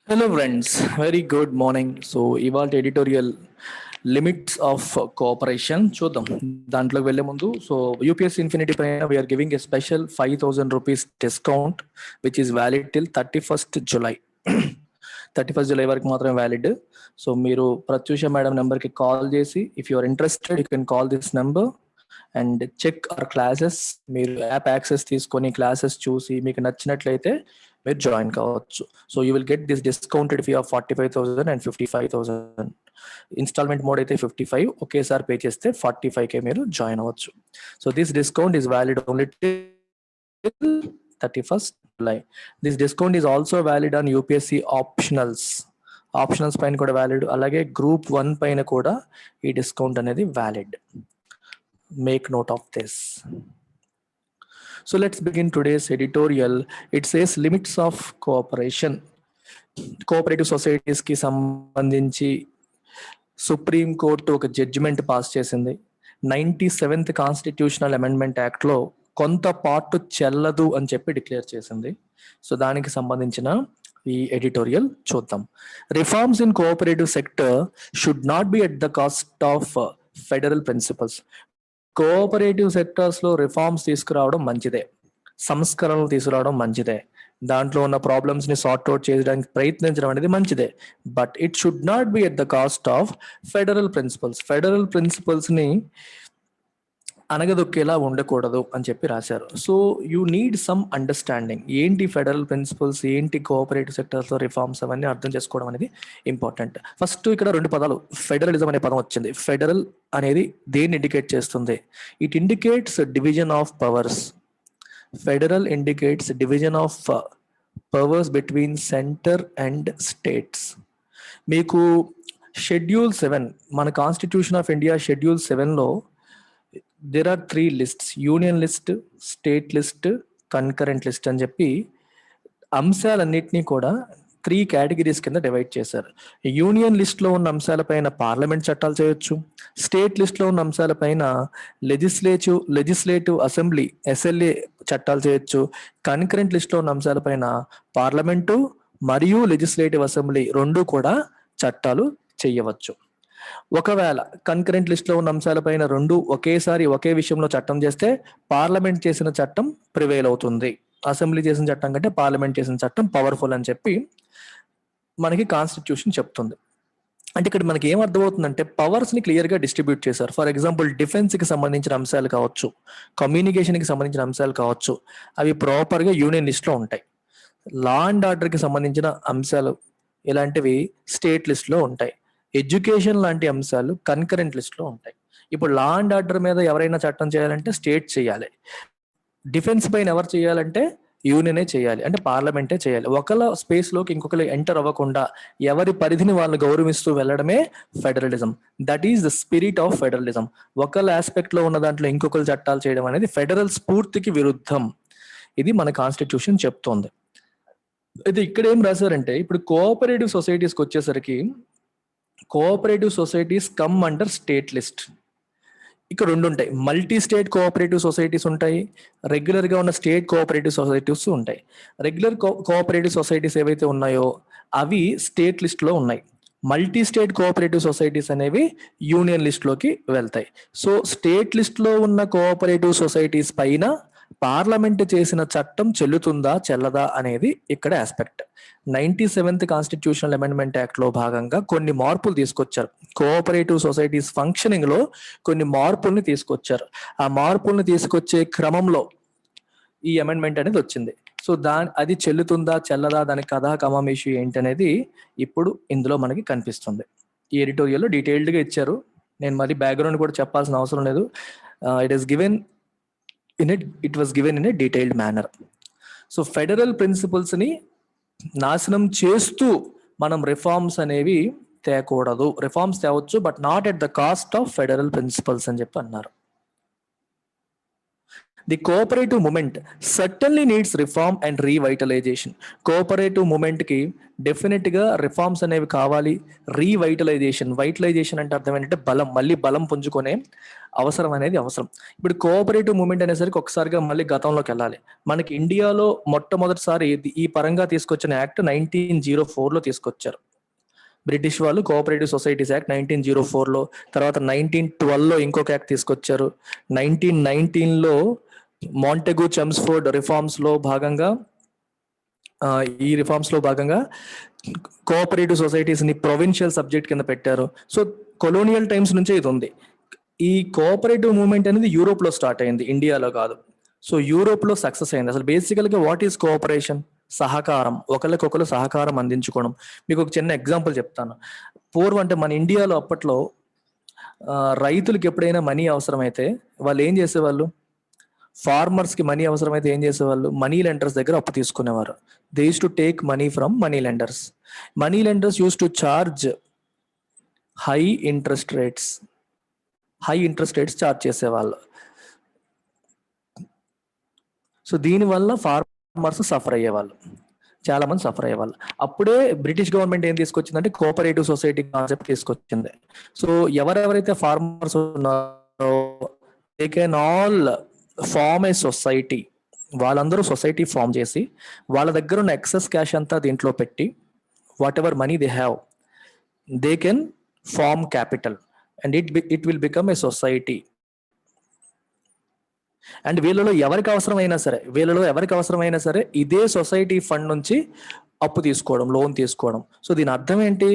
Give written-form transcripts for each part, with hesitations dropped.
Hello friends, very good morning. So ఇవాళ editorial limits of cooperation చూద్దాం. దాంట్లోకి వెళ్ళే ముందు యూపీఎస్సీ ఇన్ఫినిటీ పైన we are giving a special 5,000 rupees discount which is valid till 31st July. 31st July వరకు మాత్రమే valid. So మీరు Pratyusha madam నెంబర్కి కాల్ చేసి if you are interested you can call this number and check our classes. మీరు app access తీసుకొని classes చూసి మీకు నచ్చినట్లయితే మీరు జాయిన్ కావచ్చు. So you will get this discounted fee of 45,000 and 55,000. Installment mode అయితే 55, ఒకేసారి పే చేస్తే 45K మీరు జాయిన్ అవ్వచ్చు. So this discount is valid only till 31st July. This discount is also valid on UPSC optionals పైన కూడా valid, అలాగే group 1 పైన కూడా ఈ డిస్కౌంట్ అనేది valid. Make note of this. So let's begin today's editorial. It says limits of cooperation. Cooperative societies ki sambandhinchi supreme court ఒక judgement pass చేసింది. 97th constitutional amendment act లో కొంత పార్ట్ చెల్లదు అని చెప్పి డిక్లేర్ చేసింది. సో దానికి సంబంధించిన ఈ ఎడిటోరియల్ చూద్దాం. Reforms in cooperative sector should not be at the cost of federal principles. Cooperative sectors లో రిఫార్మ్స్ తీసుకురావడం మంచిదే, సంస్కరణలు తీసుకురావడం మంచిదే, దాంట్లో ఉన్న ప్రాబ్లమ్స్ ని సార్ట్ అవుట్ చేయడానికి ప్రయత్నించడం అనేది మంచిదే. But it should not be at the cost of federal principles. Federal principles ని అనగదొక్కేలా ఉండకూడదు అని చెప్పి రాశారు. So you need some understanding. ఏంటి ఫెడరల్ ప్రిన్సిపల్స్, ఏంటి కోఆపరేటివ్ సెక్టర్స్ లో రిఫార్మ్స్, అవన్నీ అర్థం చేసుకోవడం అనేది ఇంపార్టెంట్. ఫస్ట్ ఇక్కడ 2 పదాలు, ఫెడరలిజం అనే పదం వచ్చింది. ఫెడరల్ అనేది దేన్ని ఇండికేట్ చేస్తుంది? It indicates division of powers. Federal indicates division of powers between centre and states. మీకు షెడ్యూల్ 7 మన కాన్స్టిట్యూషన్ ఆఫ్ ఇండియా షెడ్యూల్ 7లో there are 3 lists: union list, state list, concurrent list అని చెప్పి అంశాలన్నింటినీ కూడా 3 కేటగిరీస్ కింద డివైడ్ చేశారు. యూనియన్ లిస్ట్ లో ఉన్న అంశాలపైన పార్లమెంట్ చట్టాలు చేయొచ్చు, స్టేట్ లిస్ట్ లో ఉన్న అంశాలపైన లెజిస్లేటివ్ అసెంబ్లీ ఎస్ఎల్ఏ చట్టాలు చేయొచ్చు, కన్కరెంట్ లిస్ట్ లో ఉన్న అంశాలపైన పార్లమెంటు మరియు లెజిస్లేటివ్ అసెంబ్లీ 2 కూడా చట్టాలు చేయవచ్చు. ఒకవేళ కన్కరెంట్ లిస్ట్ లో ఉన్న అంశాలపైన 2 ఒకేసారి ఒకే విషయంలో చట్టం చేస్తే పార్లమెంట్ చేసిన చట్టం ప్రివేల్ అవుతుంది. అసెంబ్లీ చేసిన చట్టం కంటే పార్లమెంట్ చేసిన చట్టం పవర్ఫుల్ అని చెప్పి మనకి కాన్స్టిట్యూషన్ చెప్తుంది. అంటే ఇక్కడ మనకి ఏం అర్థమవుతుందంటే పవర్స్ ని క్లియర్ గా డిస్ట్రిబ్యూట్ చేశారు. ఫర్ ఎగ్జాంపుల్ డిఫెన్స్ కి సంబంధించిన అంశాలు కావచ్చు, కమ్యూనికేషన్ కి సంబంధించిన అంశాలు కావచ్చు, అవి ప్రాపర్ గా యూనియన్ లిస్ట్ లో ఉంటాయి. లా అండ్ ఆర్డర్ కి సంబంధించిన అంశాలు ఇలాంటివి స్టేట్ లిస్ట్ లో ఉంటాయి. ఎడ్యుకేషన్ లాంటి అంశాలు కన్కరెంట్ లిస్ట్ లో ఉంటాయి. ఇప్పుడు లా అండ్ ఆర్డర్ మీద ఎవరైనా చట్టం చేయాలంటే స్టేట్ చేయాలి, డిఫెన్స్ పైన ఎవరు చేయాలంటే యూనియనే చేయాలి, అంటే పార్లమెంటే చేయాలి. ఒకళ్ళ స్పేస్ లోకి ఇంకొకరు ఎంటర్ అవ్వకుండా ఎవరి పరిధిని వాళ్ళు గౌరవిస్తూ వెళ్ళడమే federalism. That is the spirit of federalism. ఒకళ్ళ ఆస్పెక్ట్ లో ఉన్న దాంట్లో ఇంకొకరు చట్టాలు చేయడం అనేది ఫెడరల్ స్ఫూర్తికి విరుద్ధం. ఇది మన కాన్స్టిట్యూషన్ చెప్తోంది. అయితే ఇక్కడ ఏం రాశారంటే ఇప్పుడు కోఆపరేటివ్ సొసైటీస్కి వచ్చేసరికి cooperative societies come under state list. ఇక్కడ 2 ఉంటాయి, మల్టీ స్టేట్ కోఆపరేటివ్ సొసైటీస్ ఉంటాయి, రెగ్యులర్ గా ఉన్న స్టేట్ కోఆపరేటివ్ సొసైటీస్ ఉంటాయి. రెగ్యులర్ కోఆపరేటివ్ సొసైటీస్ ఏవైతే ఉన్నాయో అవి స్టేట్ లిస్ట్ లో ఉన్నాయి. మల్టీ స్టేట్ కోఆపరేటివ్ సొసైటీస్ అనేవి యూనియన్ లిస్ట్ లోకి వెళ్తాయి. సో స్టేట్ లిస్ట్ లో ఉన్న కోఆపరేటివ్ సొసైటీస్ పైన పార్లమెంట్ చేసిన చట్టం చెల్లుతుందా చెల్లదా అనేది ఇక్కడ aspect. 97th constitutional amendment act లో భాగంగా కొన్ని మార్పులు తీసుకొచ్చారు. కోఆపరేటివ్ సొసైటీస్ ఫంక్షనింగ్ లో కొన్ని మార్పుల్ని తీసుకొచ్చారు. ఆ మార్పుల్ని తీసుకొచ్చే క్రమంలో ఈ అమెండ్మెంట్ అనేది వచ్చింది. సో అది చెల్లుతుందా చెల్లదా, దాని కథా కమం ఇష్యూ ఏంటి అనేది ఇప్పుడు ఇందులో మనకి కనిపిస్తుంది. ఈ ఎడిటోరియల్లో డీటెయిల్డ్ గా ఇచ్చారు. నేను మరి బ్యాక్గ్రౌండ్ కూడా చెప్పాల్సిన అవసరం లేదు. it was given in a detailed manner. So federal principles ని నాశనం చేస్తూ మనం రిఫార్మ్స్ అనేవి తేకూడదు. రిఫార్మ్స్ తేవచ్చు but not at the cost of federal principles అని చెప్పి అన్నారు. The cooperative movement certainly needs reform and revitalisation. Cooperative మూమెంట్కి డెఫినెట్గా రిఫార్మ్స్ అనేవి కావాలి. వైటలైజేషన్ అంటే అర్థం ఏంటంటే బలం, మళ్ళీ బలం పుంజుకునే అవసరం అనేది అవసరం. ఇప్పుడు కోఆపరేటివ్ మూమెంట్ అనేసరికి ఒకసారిగా మళ్ళీ గతంలోకి వెళ్ళాలి. మనకి ఇండియాలో మొట్టమొదటిసారి ఈ పరంగా తీసుకొచ్చిన యాక్ట్ 1904లో తీసుకొచ్చారు. బ్రిటిష్ వాళ్ళు కోఆపరేటివ్ సొసైటీస్ యాక్ట్ 1904లో, తర్వాత 1912లో ఇంకొక యాక్ట్ తీసుకొచ్చారు. 1919లో మాంటెగు చెమ్స్ఫోర్డ్ రిఫార్మ్స్ లో భాగంగా కోఆపరేటివ్ సొసైటీస్ ని ప్రొవిన్షియల్ సబ్జెక్ట్ కింద పెట్టారు. సో కొలోనియల్ టైమ్స్ నుంచే ఇది ఉంది. ఈ కోఆపరేటివ్ మూవ్మెంట్ అనేది యూరోప్ లో స్టార్ట్ అయింది, ఇండియాలో కాదు. సో యూరోప్ లో సక్సెస్ అయింది. అసలు బేసికల్ గా వాట్ ఈస్ కోఆపరేషన్? సహకారం, ఒకరికొకరు సహకారం అందించుకోవడం. మీకు ఒక చిన్న ఎగ్జాంపుల్ చెప్తాను. పూర్వం అంటే మన ఇండియాలో అప్పట్లో రైతులకి ఎప్పుడైనా మనీ అవసరమైతే వాళ్ళు ఏం చేసేవాళ్ళు? ఫార్మర్స్ కి మనీ అవసరమైతే ఏం చేసేవాళ్ళు? మనీ లెండర్స్ దగ్గర అప్పు తీసుకునేవారు. They use to take money from money lenders. Money lenders use to charge high interest rates charge చేసేవాళ్ళు. సో దీనివల్ల ఫార్మర్స్ సఫర్ అయ్యేవాళ్ళు, చాలా మంది సఫర్ అయ్యేవాళ్ళు. అప్పుడే బ్రిటిష్ గవర్నమెంట్ ఏం తీసుకొచ్చిందంటే కోఆపరేటివ్ సొసైటీ కాన్సెప్ట్ తీసుకొచ్చింది. సో ఎవరెవరైతే ఫార్మర్స్ ఉన్నారో they can all form a society. వాళ్ళందరూ సొసైటీ ఫామ్ చేసి వాళ్ళ దగ్గర ఉన్న ఎక్సెస్ క్యాష్ అంతా దీంట్లో పెట్టి whatever money they have they can form capital and it will become a society. And వీళ్ళలో ఎవరికి అవసరమైనా సరే ఇదే సొసైటీ ఫండ్ నుంచి అప్పు తీసుకోవడం, లోన్ తీసుకోవడం. సో దీని అర్థం ఏంటి?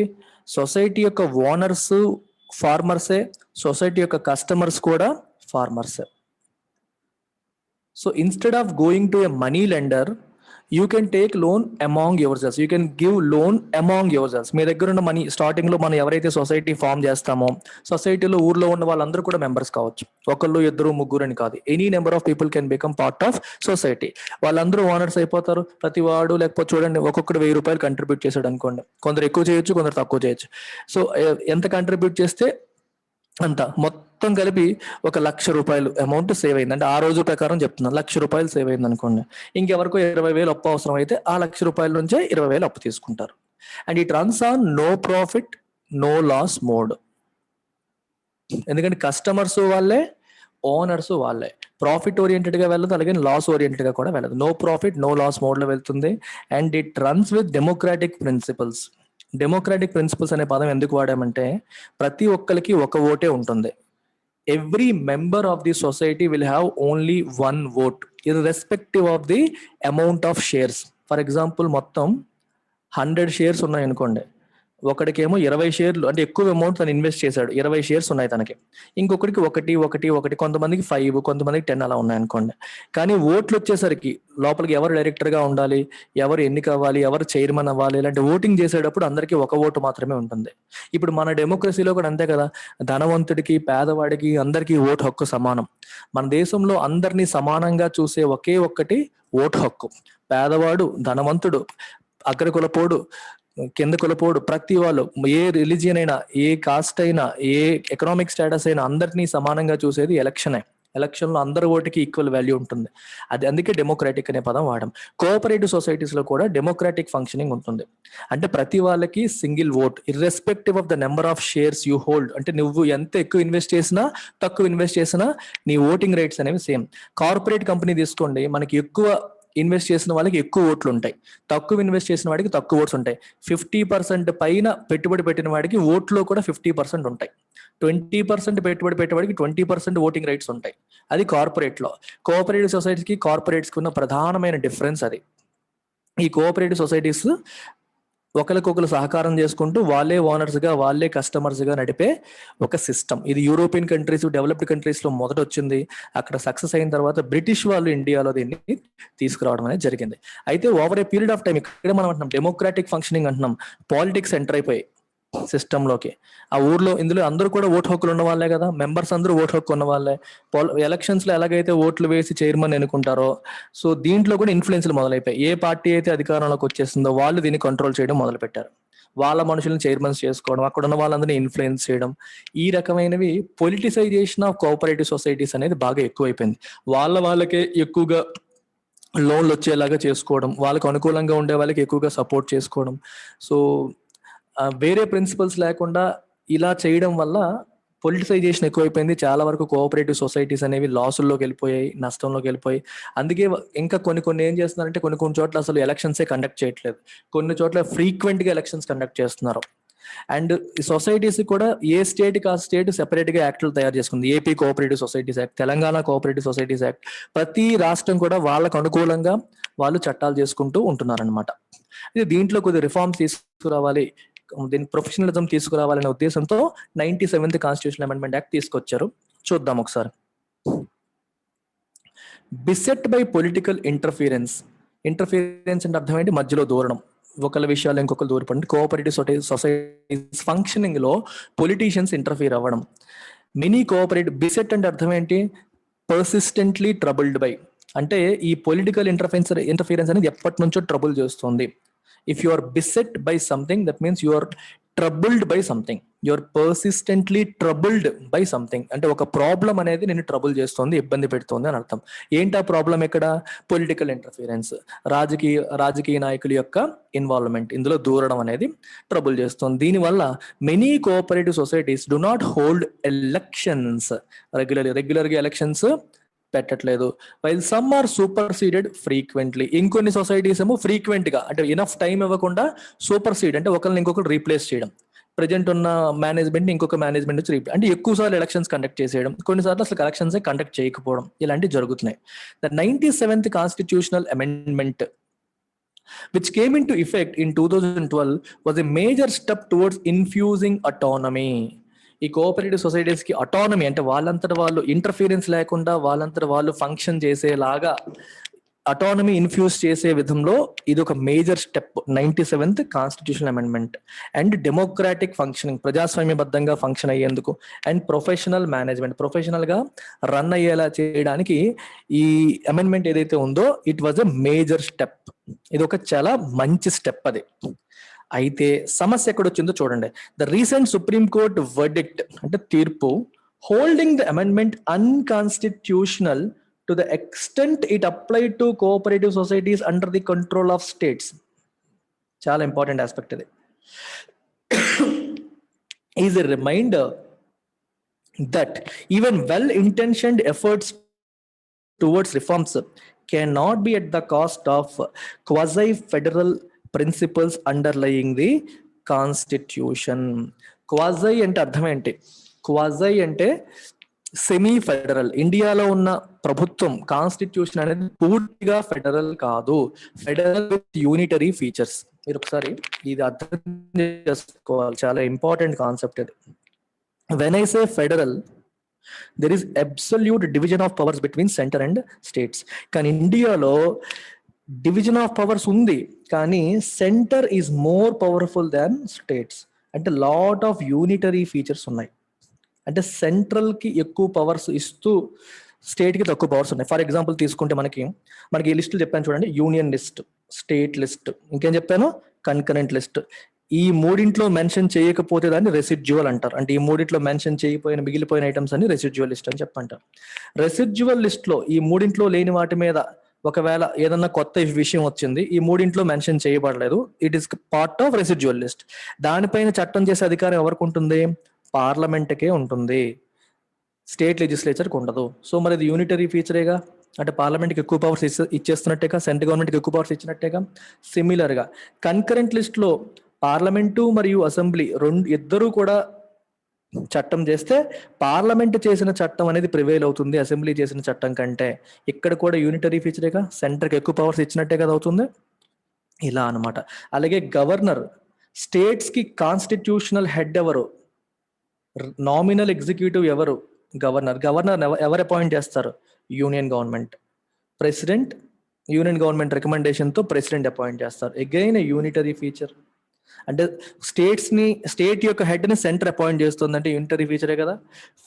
సొసైటీ యొక్క ఓనర్స్ ఫార్మర్సే, సొసైటీ యొక్క కస్టమర్స్ కూడా ఫార్మర్సే. So instead of going to a money lender, you can take loan among your selves. You can give loan among your selves. మీ దగ్గర ఉన్న మనీ స్టార్టింగ్ లో మనం ఎవరైతే సొసైటీ ఫామ్ చేస్తామో, సొసైటీలో ఊర్లో ఉన్న వాళ్ళందరూ కూడా మెంబర్స్ కావచ్చు. ఒకళ్ళు, ఇద్దరు, ముగ్గురు అని కాదు, any number of people can become part of society. వాళ్ళందరూ ఓనర్స్ అయిపోతారు. ప్రతి వాడు, లేకపోతే చూడండి, ఒక్కొక్కడు 1000 రూపాయలు కంట్రిబ్యూట్ చేశాడు అనుకోండి. కొందరు ఎక్కువ చేయొచ్చు, కొందరు తక్కువ చేయొచ్చు. సో ఎంత కంట్రిబ్యూట్ చేస్తే అంత, మొత్తం కలిపి 1,00,000 రూపాయలు అమౌంట్ సేవ్ అయింది. అంటే ఆ రోజు ప్రకారం చెప్తున్నాను, 1,00,000 రూపాయలు సేవ్ అయింది అనుకోండి. ఇంకెవరికో 20,000 అప్పు అవసరం అయితే ఆ 1,00,000 రూపాయల నుంచే 20,000 అప్పు తీసుకుంటారు. And it runs on no profit no loss mode. ఎందుకంటే కస్టమర్స్ వాళ్ళే, ఓనర్స్ వాళ్ళే. ప్రాఫిట్ ఓరియంటెడ్ గా వెళ్ళదు, అలాగే లాస్ ఓరియంటెడ్ గా కూడా వెళ్ళదు. No profit no loss mode లో వెళ్తుంది. And it runs with democratic principles. Democratic principles అనే పదం ఎందుకు వాడామంటే, ప్రతి ఒక్కరికి ఒక ఓటే ఉంటుంది. Every member of the society will have only 1 vote irrespective of the amount of shares. For example మొత్తం 100 షేర్స్ ఉన్నాయి అనుకోండి. ఒకడికేమో 20 షేర్లు, అంటే ఎక్కువ అమౌంట్ తను ఇన్వెస్ట్ చేశాడు, 20 షేర్స్ ఉన్నాయి తనకి. ఇంకొకరికి ఒకటి, కొంతమందికి 5, కొంతమందికి 10 అలా ఉన్నాయి అనుకోండి. కానీ ఓట్లు వచ్చేసరికి లోపలికి ఎవరు డైరెక్టర్ గా ఉండాలి, ఎవరు ఎన్నిక అవ్వాలి, ఎవరు చైర్మన్ అవ్వాలి, ఇలాంటి ఓటింగ్ చేసేటప్పుడు అందరికీ ఒక ఓటు మాత్రమే ఉంటుంది. ఇప్పుడు మన డెమోక్రసీలో కూడా అంతే కదా. ధనవంతుడికి, పేదవాడికి అందరికీ ఓటు హక్కు సమానం. మన దేశంలో అందరినీ సమానంగా చూసే ఒకే ఒక్కటి ఓటు హక్కు. పేదవాడు, ధనవంతుడు, అగ్రకులపోడు, కింద కులపోడు, ప్రతి వాళ్ళు, ఏ రిలీజియన్ అయినా, ఏ కాస్ట్ అయినా, ఏ ఎకనామిక్ స్టేటస్ అయినా, అందరినీ సమానంగా చూసేది ఎలక్షన్ లో అందరి ఓటుకి ఈక్వల్ వాల్యూ ఉంటుంది. అది అందుకే డెమోక్రాటిక్ అనే పదం వాడడం. కోఆపరేటివ్ సొసైటీస్ లో కూడా డెమోక్రాటిక్ ఫంక్షనింగ్ ఉంటుంది. అంటే ప్రతి వాళ్ళకి single vote irrespective of the number of shares you hold. అంటే నువ్వు ఎంత ఎక్కువ ఇన్వెస్ట్ చేసినా, తక్కువ ఇన్వెస్ట్ చేసినా నీ ఓటింగ్ రైట్స్ అనేవి సేమ్. కార్పొరేట్ కంపెనీ తీసుకోండి, మనకి ఎక్కువ ఇన్వెస్ట్ చేసిన వాళ్ళకి ఎక్కువ ఓట్లు ఉంటాయి, తక్కువ ఇన్వెస్ట్ చేసిన వాడికి తక్కువ ఓట్స్ ఉంటాయి. 50% పైన పెట్టుబడి పెట్టిన వాడికి ఓట్లో కూడా 50% ఉంటాయి. 20% పెట్టుబడి పెట్టేవాడికి 20% ఓటింగ్ రైట్స్ ఉంటాయి. అది కార్పొరేట్ లో. కోఆపరేటివ్ సొసైటీకి కార్పొరేట్స్కి ఉన్న ప్రధానమైన డిఫరెన్స్ అది. ఈ కోఆపరేటివ్ సొసైటీస్ ఒకరికొకరు సహకారం చేసుకుంటూ వాళ్ళే ఓనర్స్ గా, వాళ్ళే కస్టమర్స్ గా నడిపే ఒక సిస్టమ్. ఇది యూరోపియన్ కంట్రీస్, డెవలప్డ్ కంట్రీస్ లో మొదట వచ్చింది. అక్కడ సక్సెస్ అయిన తర్వాత బ్రిటిష్ వాళ్ళు ఇండియాలో దీన్ని తీసుకురావడం అనేది జరిగింది. అయితే over a period of time, ఇక్కడ మనం అంటున్నాం డెమోక్రాటిక్ ఫంక్షనింగ్ అంటున్నాం, పాలిటిక్స్ ఎంటర్ అయిపోయి సిస్టమ్ లోకి. ఆ ఊర్లో ఇందులో అందరూ కూడా ఓటు హక్కులు ఉన్న వాళ్ళే కదా, మెంబర్స్ అందరూ ఓటు హక్కు ఉన్న వాళ్ళే. ఎలక్షన్స్ లో ఎలాగైతే ఓట్లు వేసి చైర్మన్ ఎన్నుకుంటారో, సో దీంట్లో కూడా ఇన్ఫ్లుయెన్స్లు మొదలైపోయి ఏ పార్టీ అయితే అధికారంలోకి వచ్చేసిందో వాళ్ళు దీన్ని కంట్రోల్ చేయడం మొదలు పెట్టారు. వాళ్ళ మనుషులను చైర్మన్స్ చేసుకోవడం, అక్కడ ఉన్న వాళ్ళందరినీ ఇన్ఫ్లుయెన్స్ చేయడం, ఈ రకమైనవి పొలిటిసైజేషన్ ఆఫ్ కోఆపరేటివ్ సొసైటీస్ అనేది బాగా ఎక్కువైపోయింది. వాళ్ళకే ఎక్కువగా లోన్లు వచ్చేలాగా చేసుకోవడం, వాళ్ళకు అనుకూలంగా ఉండే వాళ్ళకి ఎక్కువగా సపోర్ట్ చేసుకోవడం. సో వేరే ప్రిన్సిపల్స్ లేకుండా ఇలా చేయడం వల్ల పొలిటిసైజేషన్ ఎక్కువైపోయింది. చాలా వరకు కోఆపరేటివ్ సొసైటీస్ అనేవి లాసుల్లోకి వెళ్ళిపోయాయి, నష్టంలోకి వెళ్ళిపోయి. అందుకే ఇంకా కొన్ని ఏం చేస్తున్నారంటే కొన్ని చోట్ల అసలు ఎలక్షన్సే కండక్ట్ చేయట్లేదు, కొన్ని చోట్ల ఫ్రీక్వెంట్ గా ఎలక్షన్స్ కండక్ట్ చేస్తున్నారు. అండ్ ఈ సొసైటీస్ కూడా ఏ స్టేట్ కి ఆ స్టేట్ సెపరేట్ గా యాక్ట్లు తయారు చేసుకుంది. AP cooperative societies act, Telangana cooperative societies act. ప్రతి రాష్ట్రం కూడా వాళ్ళకు అనుకూలంగా వాళ్ళు చట్టాలు చేసుకుంటూ ఉంటున్నారనమాట. ఇది దీంట్లో కొద్ది రిఫార్మ్స్ తీసుకురావాలి, దీని ప్రొఫెషనలిజం తీసుకురావాలనే ఉద్దేశంతో 97th కాన్స్టిట్యూషన్ అమెండ్మెంట్ యాక్ట్ తీసుకొచ్చారు. చూద్దాం ఒకసారి. Bisect by political interference. Interference అంటే అర్థం ఏంటి? మధ్యలో దూరడం, ఒకళ్ళ విషయాలు ఇంకొకరు దూరపడి. కోఆపరేటివ్ సొసైటీస్ ఫంక్షనింగ్ లో పొలిటీషియన్స్ ఇంటర్ఫీర్ అవ్వడం. Mini cooperative. బిసెట్ అంటే అర్థం ఏంటి? Persistently troubled by. అంటే ఈ పొలిటికల్ ఇంటర్ఫీరెన్స్ అనేది ఎప్పటి నుంచో ట్రబుల్ చేస్తుంది. If you are beset by something, that means you are troubled by something. You are persistently troubled by something. అంటే ఒక ప్రాబ్లం అనేది నేను ట్రబుల్ చేస్తుంది, ఇబ్బంది పెడుతుంది అని అర్థం. ఏంటి ఆ ప్రాబ్లం? ఎక్కడ? పొలిటికల్ ఇంటర్ఫీరెన్స్, రాజకీయ నాయకుల యొక్క ఇన్వాల్వ్మెంట్, ఇందులో దూరడం అనేది ట్రబుల్ చేస్తుంది. దీనివల్ల many cooperative societies do not hold elections రెగ్యులర్గా ఎలక్షన్స్ పెట్టట్లేదు. While some are superseded frequently. ఇంకొన్ని సొసైటీస్ ఏమో ఫ్రీక్వెంట్ గా, అంటే ఇనఫ్ టైం ఇవ్వకుండా సూపర్సీడ్, అంటే ఒకరిని ఇంకొకరు రీప్లేస్ చేయడం, ప్రజెంట్ ఉన్న మేనేజ్మెంట్ ఇంకొక మేనేజ్మెంట్ వచ్చి అంటే ఎక్కువ సార్లు ఎలక్షన్స్ కండక్ట్ చేసేయడం, కొన్నిసార్లు అసలు ఎలక్షన్స్ కండక్ట్ చేయకపోవడం, ఇలాంటివి జరుగుతున్నాయి. The 97th constitutional amendment which came into effect in 2012 was a major step towards infusing autonomy. ఈ కోఆపరేటివ్ సొసైటీస్ కి అటానమీ, అంటే వాళ్ళంతట వాళ్ళు ఇంటర్ఫీరెన్స్ లేకుండా వాళ్ళంతట వాళ్ళు ఫంక్షన్ చేసేలాగా అటానమీ ఇన్ఫ్యూజ్ చేసే విధంలో ఇది ఒక major step. 97th constitution amendment. And democratic functioning, ప్రజాస్వామ్యబద్ధంగా ఫంక్షన్ అయ్యేందుకు, అండ్ ప్రొఫెషనల్ మేనేజ్మెంట్, ప్రొఫెషనల్ గా రన్ అయ్యేలా చేయడానికి ఈ అమెండ్మెంట్ ఏదైతే ఉందో it was a major step. ఇది ఒక చాలా మంచి స్టెప్ అది. అయితే సమస్య ఎక్కడొచ్చిందో చూడండి. The recent supreme court verdict, అంటే తీర్పు, holding the amendment unconstitutional to the extent it applied to cooperative societies under the control of states. చాలా ఇంపార్టెంట్ ఆస్పెక్ట్ ఇది. Is a reminder that even well intentioned efforts towards reforms cannot be at the cost of quasi-federal principles underlying the constitution. Quasi అంటే అర్థం ఏంటి? క్వాజై అంటే semi federal. ఇండియాలో ఉన్న ప్రభుత్వం constitution అనేది పూర్తిగా ఫెడరల్ కాదు, ఫెడరల్ విత్ యూనిటరీ ఫీచర్స్. మీరు ఒకసారి ఇది అర్థం చేసుకోవాలి, చాలా ఇంపార్టెంట్ కాన్సెప్ట్ ఇది. When I say federal, there is absolute division of powers between center and states. కానీ ఇండియాలో డివిజన్ ఆఫ్ పవర్స్ ఉంది, కానీ centre is more powerful than states. అంటే లాట్ ఆఫ్ యూనిటరీ ఫీచర్స్ ఉన్నాయి. అంటే సెంట్రల్ కి ఎక్కువ పవర్స్ ఇస్తూ స్టేట్ కి తక్కువ పవర్స్ ఉన్నాయి. ఫర్ ఎగ్జాంపుల్ తీసుకుంటే మనకి ఈ లిస్టులు చెప్పాను చూడండి. యూనియన్ లిస్ట్, స్టేట్ లిస్ట్, ఇంకేం చెప్పాను? Concurrent list. ఈ మూడింట్లో మెన్షన్ చేయకపోతే దాన్ని రెసిడ్యువల్ అంటారు. అంటే ఈ మూడింట్లో మెన్షన్ చేయకపోయిన మిగిలిపోయిన ఐటమ్స్ అని రెసిడ్యువల్ లిస్ట్ అని చెప్పంటారు. రెసిడ్యువల్ లిస్ట్ లో ఈ మూడింట్లో లేని వాటి మీద ఒకవేళ ఏదన్నా కొత్త విషయం వచ్చింది, ఈ మూడింట్లో మెన్షన్ చేయబడలేదు, it is part of residual list. దానిపైన చట్టం చేసే అధికారం ఎవరికి ఉంటుంది? పార్లమెంట్కే ఉంటుంది, స్టేట్ లెజిస్లేచర్కి ఉండదు. సో మరి ఇది యూనిటరీ ఫీచరేగా, అంటే పార్లమెంట్కి ఎక్కువ పవర్స్ ఇచ్చేస్తున్నట్టేగా, సెంట్రల్ గవర్నమెంట్కి ఎక్కువ పవర్స్ ఇచ్చినట్టేగా. సిమిలర్ గా కన్కరెంట్ లిస్ట్ లో పార్లమెంటు మరియు అసెంబ్లీ ఇద్దరూ కూడా చట్టం చేస్తే పార్లమెంట్ చేసిన చట్టం అనేది ప్రివేల్ అవుతుంది అసెంబ్లీ చేసిన చట్టం కంటే. ఇక్కడ కూడా యూనిటరీ ఫీచరేగా, సెంటర్కి ఎక్కువ పవర్స్ ఇచ్చినట్టే కదా అవుతుంది. ఇలా అనమాట. అలాగే గవర్నర్, స్టేట్స్ కి కాన్స్టిట్యూషనల్ హెడ్ ఎవరు? నామినల్ ఎగ్జిక్యూటివ్ ఎవరు? గవర్నర్. ఎవరు అపాయింట్ చేస్తారు? Union government. President union government recommendation తో ప్రెసిడెంట్ అపాయింట్ చేస్తారు. Again unitary feature. అంటే స్టేట్ యొక్క హెడ్ ని సెంటర్ అపాయింట్ చేస్తుంది అంటే యూనిటరీ ఫీచరే కదా.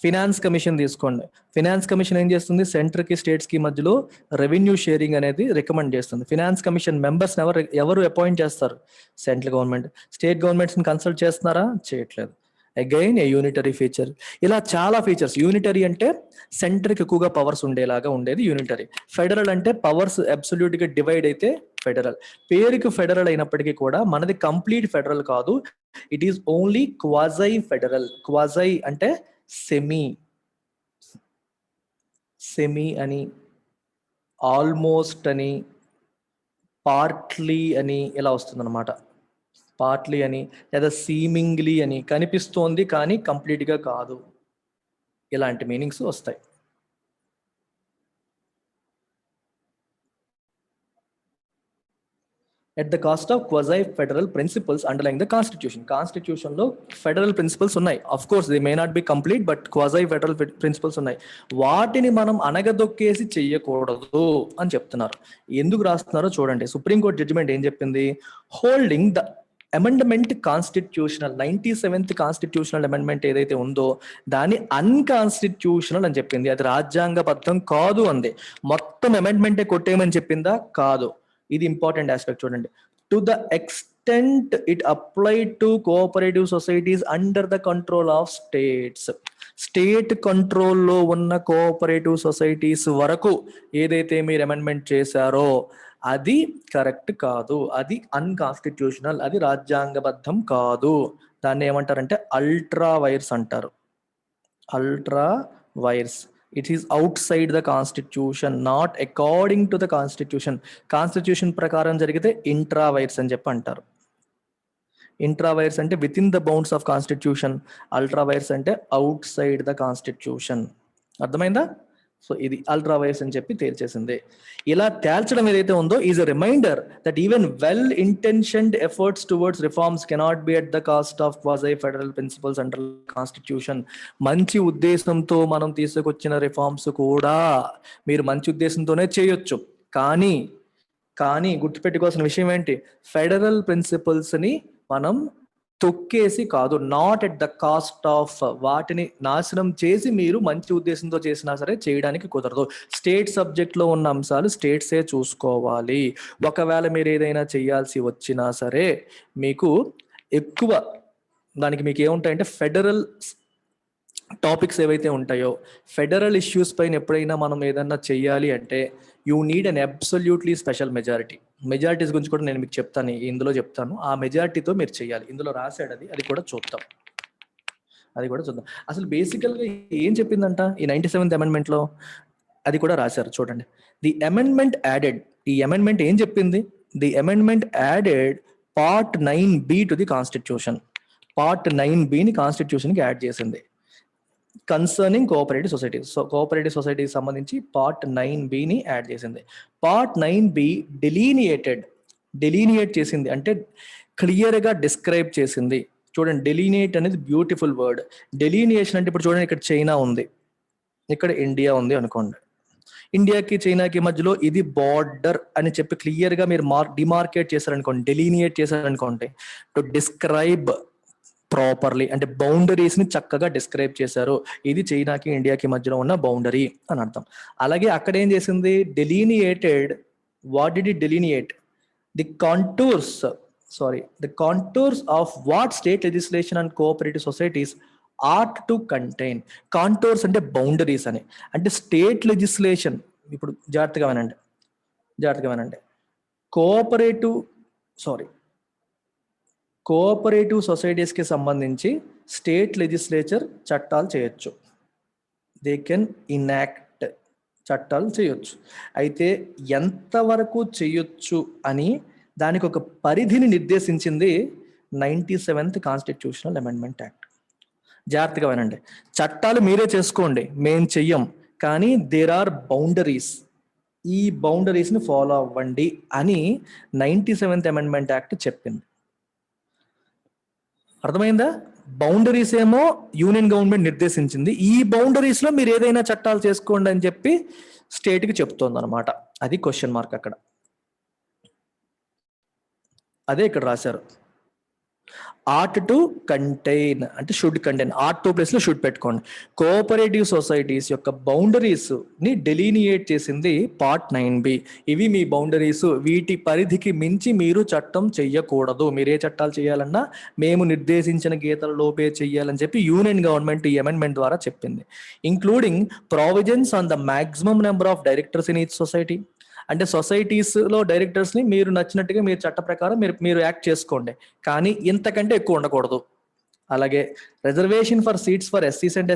ఫినాన్స్ కమిషన్ తీసుకోండి. ఫినాన్స్ కమిషన్ ఏం చేస్తుంది, సెంటర్ కి స్టేట్స్ కి మధ్యలో రెవెన్యూ షేరింగ్ అనేది రికమెండ్ చేస్తుంది. ఫినాన్స్ కమిషన్ మెంబర్స్ ఎవరు అపాయింట్ చేస్తారు, సెంట్రల్ గవర్నమెంట్. స్టేట్ గవర్నమెంట్స్ ని కన్సల్ట్ చేస్తున్నారా, చేయట్లేదు. అగైన్ ఏ యూనిటరీ ఫీచర్. ఇలా చాలా ఫీచర్స్. యూనిటరీ అంటే సెంటర్కి ఎక్కువగా పవర్స్ ఉండేలాగా ఉండేది యూనిటరీ. ఫెడరల్ అంటే పవర్స్ అబ్సల్యూట్ గా డివైడ్ అయితే ఫెడరల్. పేరుకి ఫెడరల్ అయినప్పటికీ కూడా మనది కంప్లీట్ ఫెడరల్ కాదు, ఇట్ ఈస్ ఓన్లీ క్వాజై ఫెడరల్. క్వాజై అంటే సెమీ, సెమీ అని, ఆల్మోస్ట్ అని, పార్ట్లీ అని ఇలా వస్తుందన్నమాట. పార్ట్లీ అని లేదా సీమింగ్లీ అని, కనిపిస్తోంది కానీ కంప్లీట్ గా కాదు, ఇలాంటి మీనింగ్స్ వస్తాయి. At the cost of quasi federal principles underlying the constitution. Constitution లో ఫెడరల్ ప్రిన్సిపల్స్ ఉన్నాయి. Of course they may not be complete, but quasi federal principles ఉన్నాయి. వాటిని మనం అనగదొక్కేసి చెయ్యకూడదు అని చెప్తున్నారు. ఎందుకు రాస్తున్నారో చూడండి. సుప్రీంకోర్టు జడ్జిమెంట్ ఏం చెప్పింది, holding the amendment constitutional, 97th constitutional amendment ఏదైతే ఉందో దాన్ని అన్కాన్స్టిట్యూషనల్ అని చెప్పింది. అది రాజ్యాంగబద్ధం కాదు అంది. మొత్తం అమెండ్మెంటే కొట్టేయమని చెప్పిందా, కాదు. ఇది ఇంపార్టెంట్ ఆస్పెక్ట్ చూడండి. To the extent it applied to cooperative societies under the control of states. State కంట్రోల్లో ఉన్న కోఆపరేటివ్ సొసైటీస్ వరకు ఏదైతే మీరు అమెండ్మెంట్ చేశారో అది కరెక్ట్ కాదు, అది అన్కాన్స్టిట్యూషనల్, అది రాజ్యాంగబద్ధం కాదు. దాన్ని ఏమంటారంటే అల్ట్రా వైర్స్ అంటారు. Ultra vires. It is outside the constitution, not according to the constitution. Constitution ప్రకారం జరిగితే ఇంట్రా వైర్స్ అని చెప్పి అంటారు. ఇంట్రా వైర్స్ అంటే within the bounds of constitution, ultra vires అంటే అవుట్ సైడ్ ద కాన్స్టిట్యూషన్. అర్థమైందా? So ఇది ultra vires అని చెప్పి తేల్చేసింది. ఇలా తేల్చడం ఏదైతే ఉందో is a reminder that even well intentioned efforts towards reforms cannot be at the cost of quasi federal principles under constitution. మంచి ఉద్దేశంతో మనం తీసుకొచ్చిన రిఫార్మ్స్ కూడా మీరు మంచి ఉద్దేశంతోనే చేయొచ్చు, కానీ గుర్తుపెట్టుకోవాల్సిన విషయం ఏంటి, ఫెడరల్ ప్రిన్సిపల్స్ ని మనం తొక్కేసి కాదు, not at the cost of. వాటిని నాశనం చేసి మీరు మంచి ఉద్దేశంతో చేసినా సరే చేయడానికి కుదరదు. స్టేట్ సబ్జెక్ట్ లో ఉన్న అంశాలు స్టేట్సే చూసుకోవాలి. ఒకవేళ మీరు ఏదైనా చేయాల్సి వచ్చినా సరే మీకు ఎక్కువ దానికి మీకు ఏముంటాయంటే ఫెడరల్ టాపిక్స్ ఏవైతే ఉంటాయో, ఫెడరల్ ఇష్యూస్ పైన ఎప్పుడైనా మనం ఏదన్నా చెయ్యాలి అంటే you need an absolutely special majority. Majorities గురించి కూడా నేను మీకు చెప్తాను, ఇందులో చెప్తాను. ఆ మెజారిటీతో మీరు చేయాలి. ఇందులో రాశాడు అది కూడా చూద్దాం. అసలు బేసికల్ గా ఏం చెప్పిందంట ఈ 97th అమెండ్మెంట్ లో, అది కూడా రాశారు చూడండి. ది అమెండ్మెంట్ యాడెడ్, ఈ అమెండ్మెంట్ ఏం చెప్పింది, the amendment added part 9B to the constitution. Part 9B ని కాన్స్టిట్యూషన్ కి యాడ్ చేసింది concerning cooperative societies. So cooperative సొసైటీకి సంబంధించి పార్ట్ 9B ని యాడ్ చేసింది. పార్ట్ 9B డెలీనియేట్ చేసింది అంటే క్లియర్ గా డిస్క్రైబ్ చేసింది. చూడండి, డెలీనియేట్ అనేది బ్యూటిఫుల్ వర్డ్. డెలీనియేషన్ అంటే ఇప్పుడు చూడండి, ఇక్కడ చైనా ఉంది, ఇక్కడ ఇండియా ఉంది అనుకోండి. ఇండియాకి చైనాకి మధ్యలో ఇది బార్డర్ అని చెప్పి క్లియర్ గా మీరు డిమార్కేట్ చేశారనుకోండి, డెలీనియేట్ చేశారనుకోండి, టు డిస్క్రైబ్ ప్రాపర్లీ అంటే బౌండరీస్ ని చక్కగా డిస్క్రైబ్ చేశారు. ఇది చైనాకి ఇండియాకి మధ్యలో ఉన్న బౌండరీ అని అర్థం. అలాగే అక్కడ ఏం చేసింది, delineated. What did it delineate? The contours of what state legislation and cooperative societies ought to contain. Contours అంటే బౌండరీస్ అని, అంటే స్టేట్ లెజిస్లేషన్. ఇప్పుడు జాగ్రత్తగా వినండి. కోఆపరేటివ్ సొసైటీస్కి సంబంధించి స్టేట్ లెజిస్లేచర్ చట్టాలు చేయొచ్చు. దే కెన్ ఇనాక్ట్, చట్టాలు చేయొచ్చు. అయితే ఎంతవరకు చేయొచ్చు అని దానికి ఒక పరిధిని నిర్దేశించింది 97th కాన్స్టిట్యూషనల్ అమెండ్మెంట్ యాక్ట్. జాగ్రత్తగా వినండి. చట్టాలు మీరే చేసుకోండి, మేం చెయ్యం, కానీ దేర్ ఆర్ బౌండరీస్. ఈ బౌండరీస్ ని ఫాలో అవ్వండి అని 97th అమెండ్మెంట్ యాక్ట్ చెప్పింది. అర్థమైందా? బౌండరీస్ ఏమో యూనియన్ గవర్నమెంట్ నిర్దేశించింది, ఈ బౌండరీస్ లో మీరు ఏదైనా చట్టాలు చేసుకోండి అని చెప్పి స్టేట్ కి చెప్తోంది అనమాట. అది క్వశ్చన్ మార్క్ అక్కడ, అదే ఇక్కడ రాశారు. ఆర్ట్ టు కంటైన్ అంటే should contain, art to place లో షుడ్ పెట్టుకోండి. కోఆపరేటివ్ సొసైటీస్ యొక్క బౌండరీస్ ని డెలినియేట్ చేసింది పార్ట్ 9B. ఇవి మీ బౌండరీస్, వీటి పరిధికి మించి మీరు చట్టం చెయ్యకూడదు. మీరే చట్టాలు చేయాలన్నా మేము నిర్దేశించిన గీతల లోపే చెయ్యాలని చెప్పి యూనియన్ గవర్నమెంట్ ఈ అమెండ్మెంట్ ద్వారా చెప్పింది. Including provisions on the maximum number of directors in each society. అంటే సొసైటీస్ లో డైరెక్టర్స్ ని మీరు నచ్చినట్టుగా మీరు చట్ట ప్రకారం మీరు యాక్ట్ చేసుకోండి, కానీ ఇంతకంటే ఎక్కువ ఉండకూడదు. అలాగే రిజర్వేషన్ ఫర్ సీట్స్ ఫర్ ఎస్సీస్ అండ్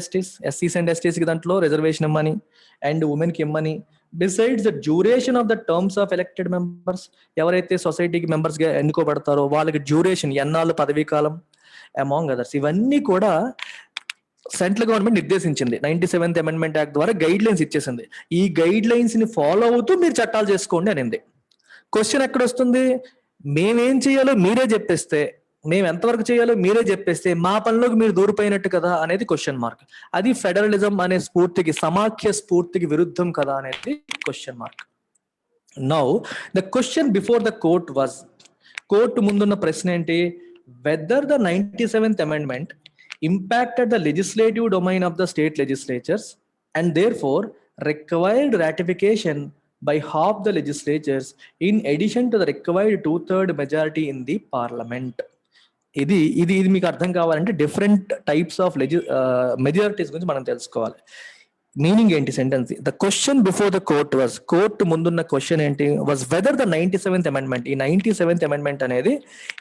ఎస్టీస్ కి దాంట్లో రిజర్వేషన్ ఇమ్మని అండ్ ఉమెన్ కి ఇమ్మని. Besides the duration of the terms of elected members, ఎవరైతే సొసైటీకి మెంబర్స్ గా ఎన్నుకోబడతారో వాళ్ళకి డ్యూరేషన్, ఎన్నాళ్ళు పదవీ కాలం, అమాంగ్ అదర్స్, ఇవన్నీ కూడా సెంట్రల్ గవర్నమెంట్ నిర్దేశించింది. 97th అమెండ్మెంట్ యాక్ట్ ద్వారా గైడ్ లైన్స్ ఇచ్చేసింది. ఈ గైడ్ లైన్స్ ని ఫాలో అవుతూ మీరు చట్టాలు చేసుకోండి అనింది. క్వశ్చన్ ఎక్కడ వస్తుంది? మేమేం చేయాలో మీరే చెప్పేస్తే, మేము ఎంతవరకు చేయాలో మీరే చెప్పేస్తే మా పనిలోకి మీరు దూరిపోయినట్టు కదా అనేది క్వశ్చన్ మార్క్. అది ఫెడరలిజం అనే స్ఫూర్తికి, సమాఖ్య స్ఫూర్తికి విరుద్ధం కదా అనేది question mark. Now the question before the court was, court ముందున్న ప్రశ్న ఏంటి? Whether the 97th amendment impacted the legislative domain of the state legislatures and therefore required ratification by half the legislatures in addition to the required 2/3 majority in the parliament. ఇది మీకు అర్థం కావాలంటే different types of majorities గురించి మనం తెలుసుకోవాలి. Meaning ఏంటి sentence? The question before the court was, court ముందున్న question ఏంటి? Was whether the 97th amendment, ఈ 97th అమెండ్మెంట్ అనేది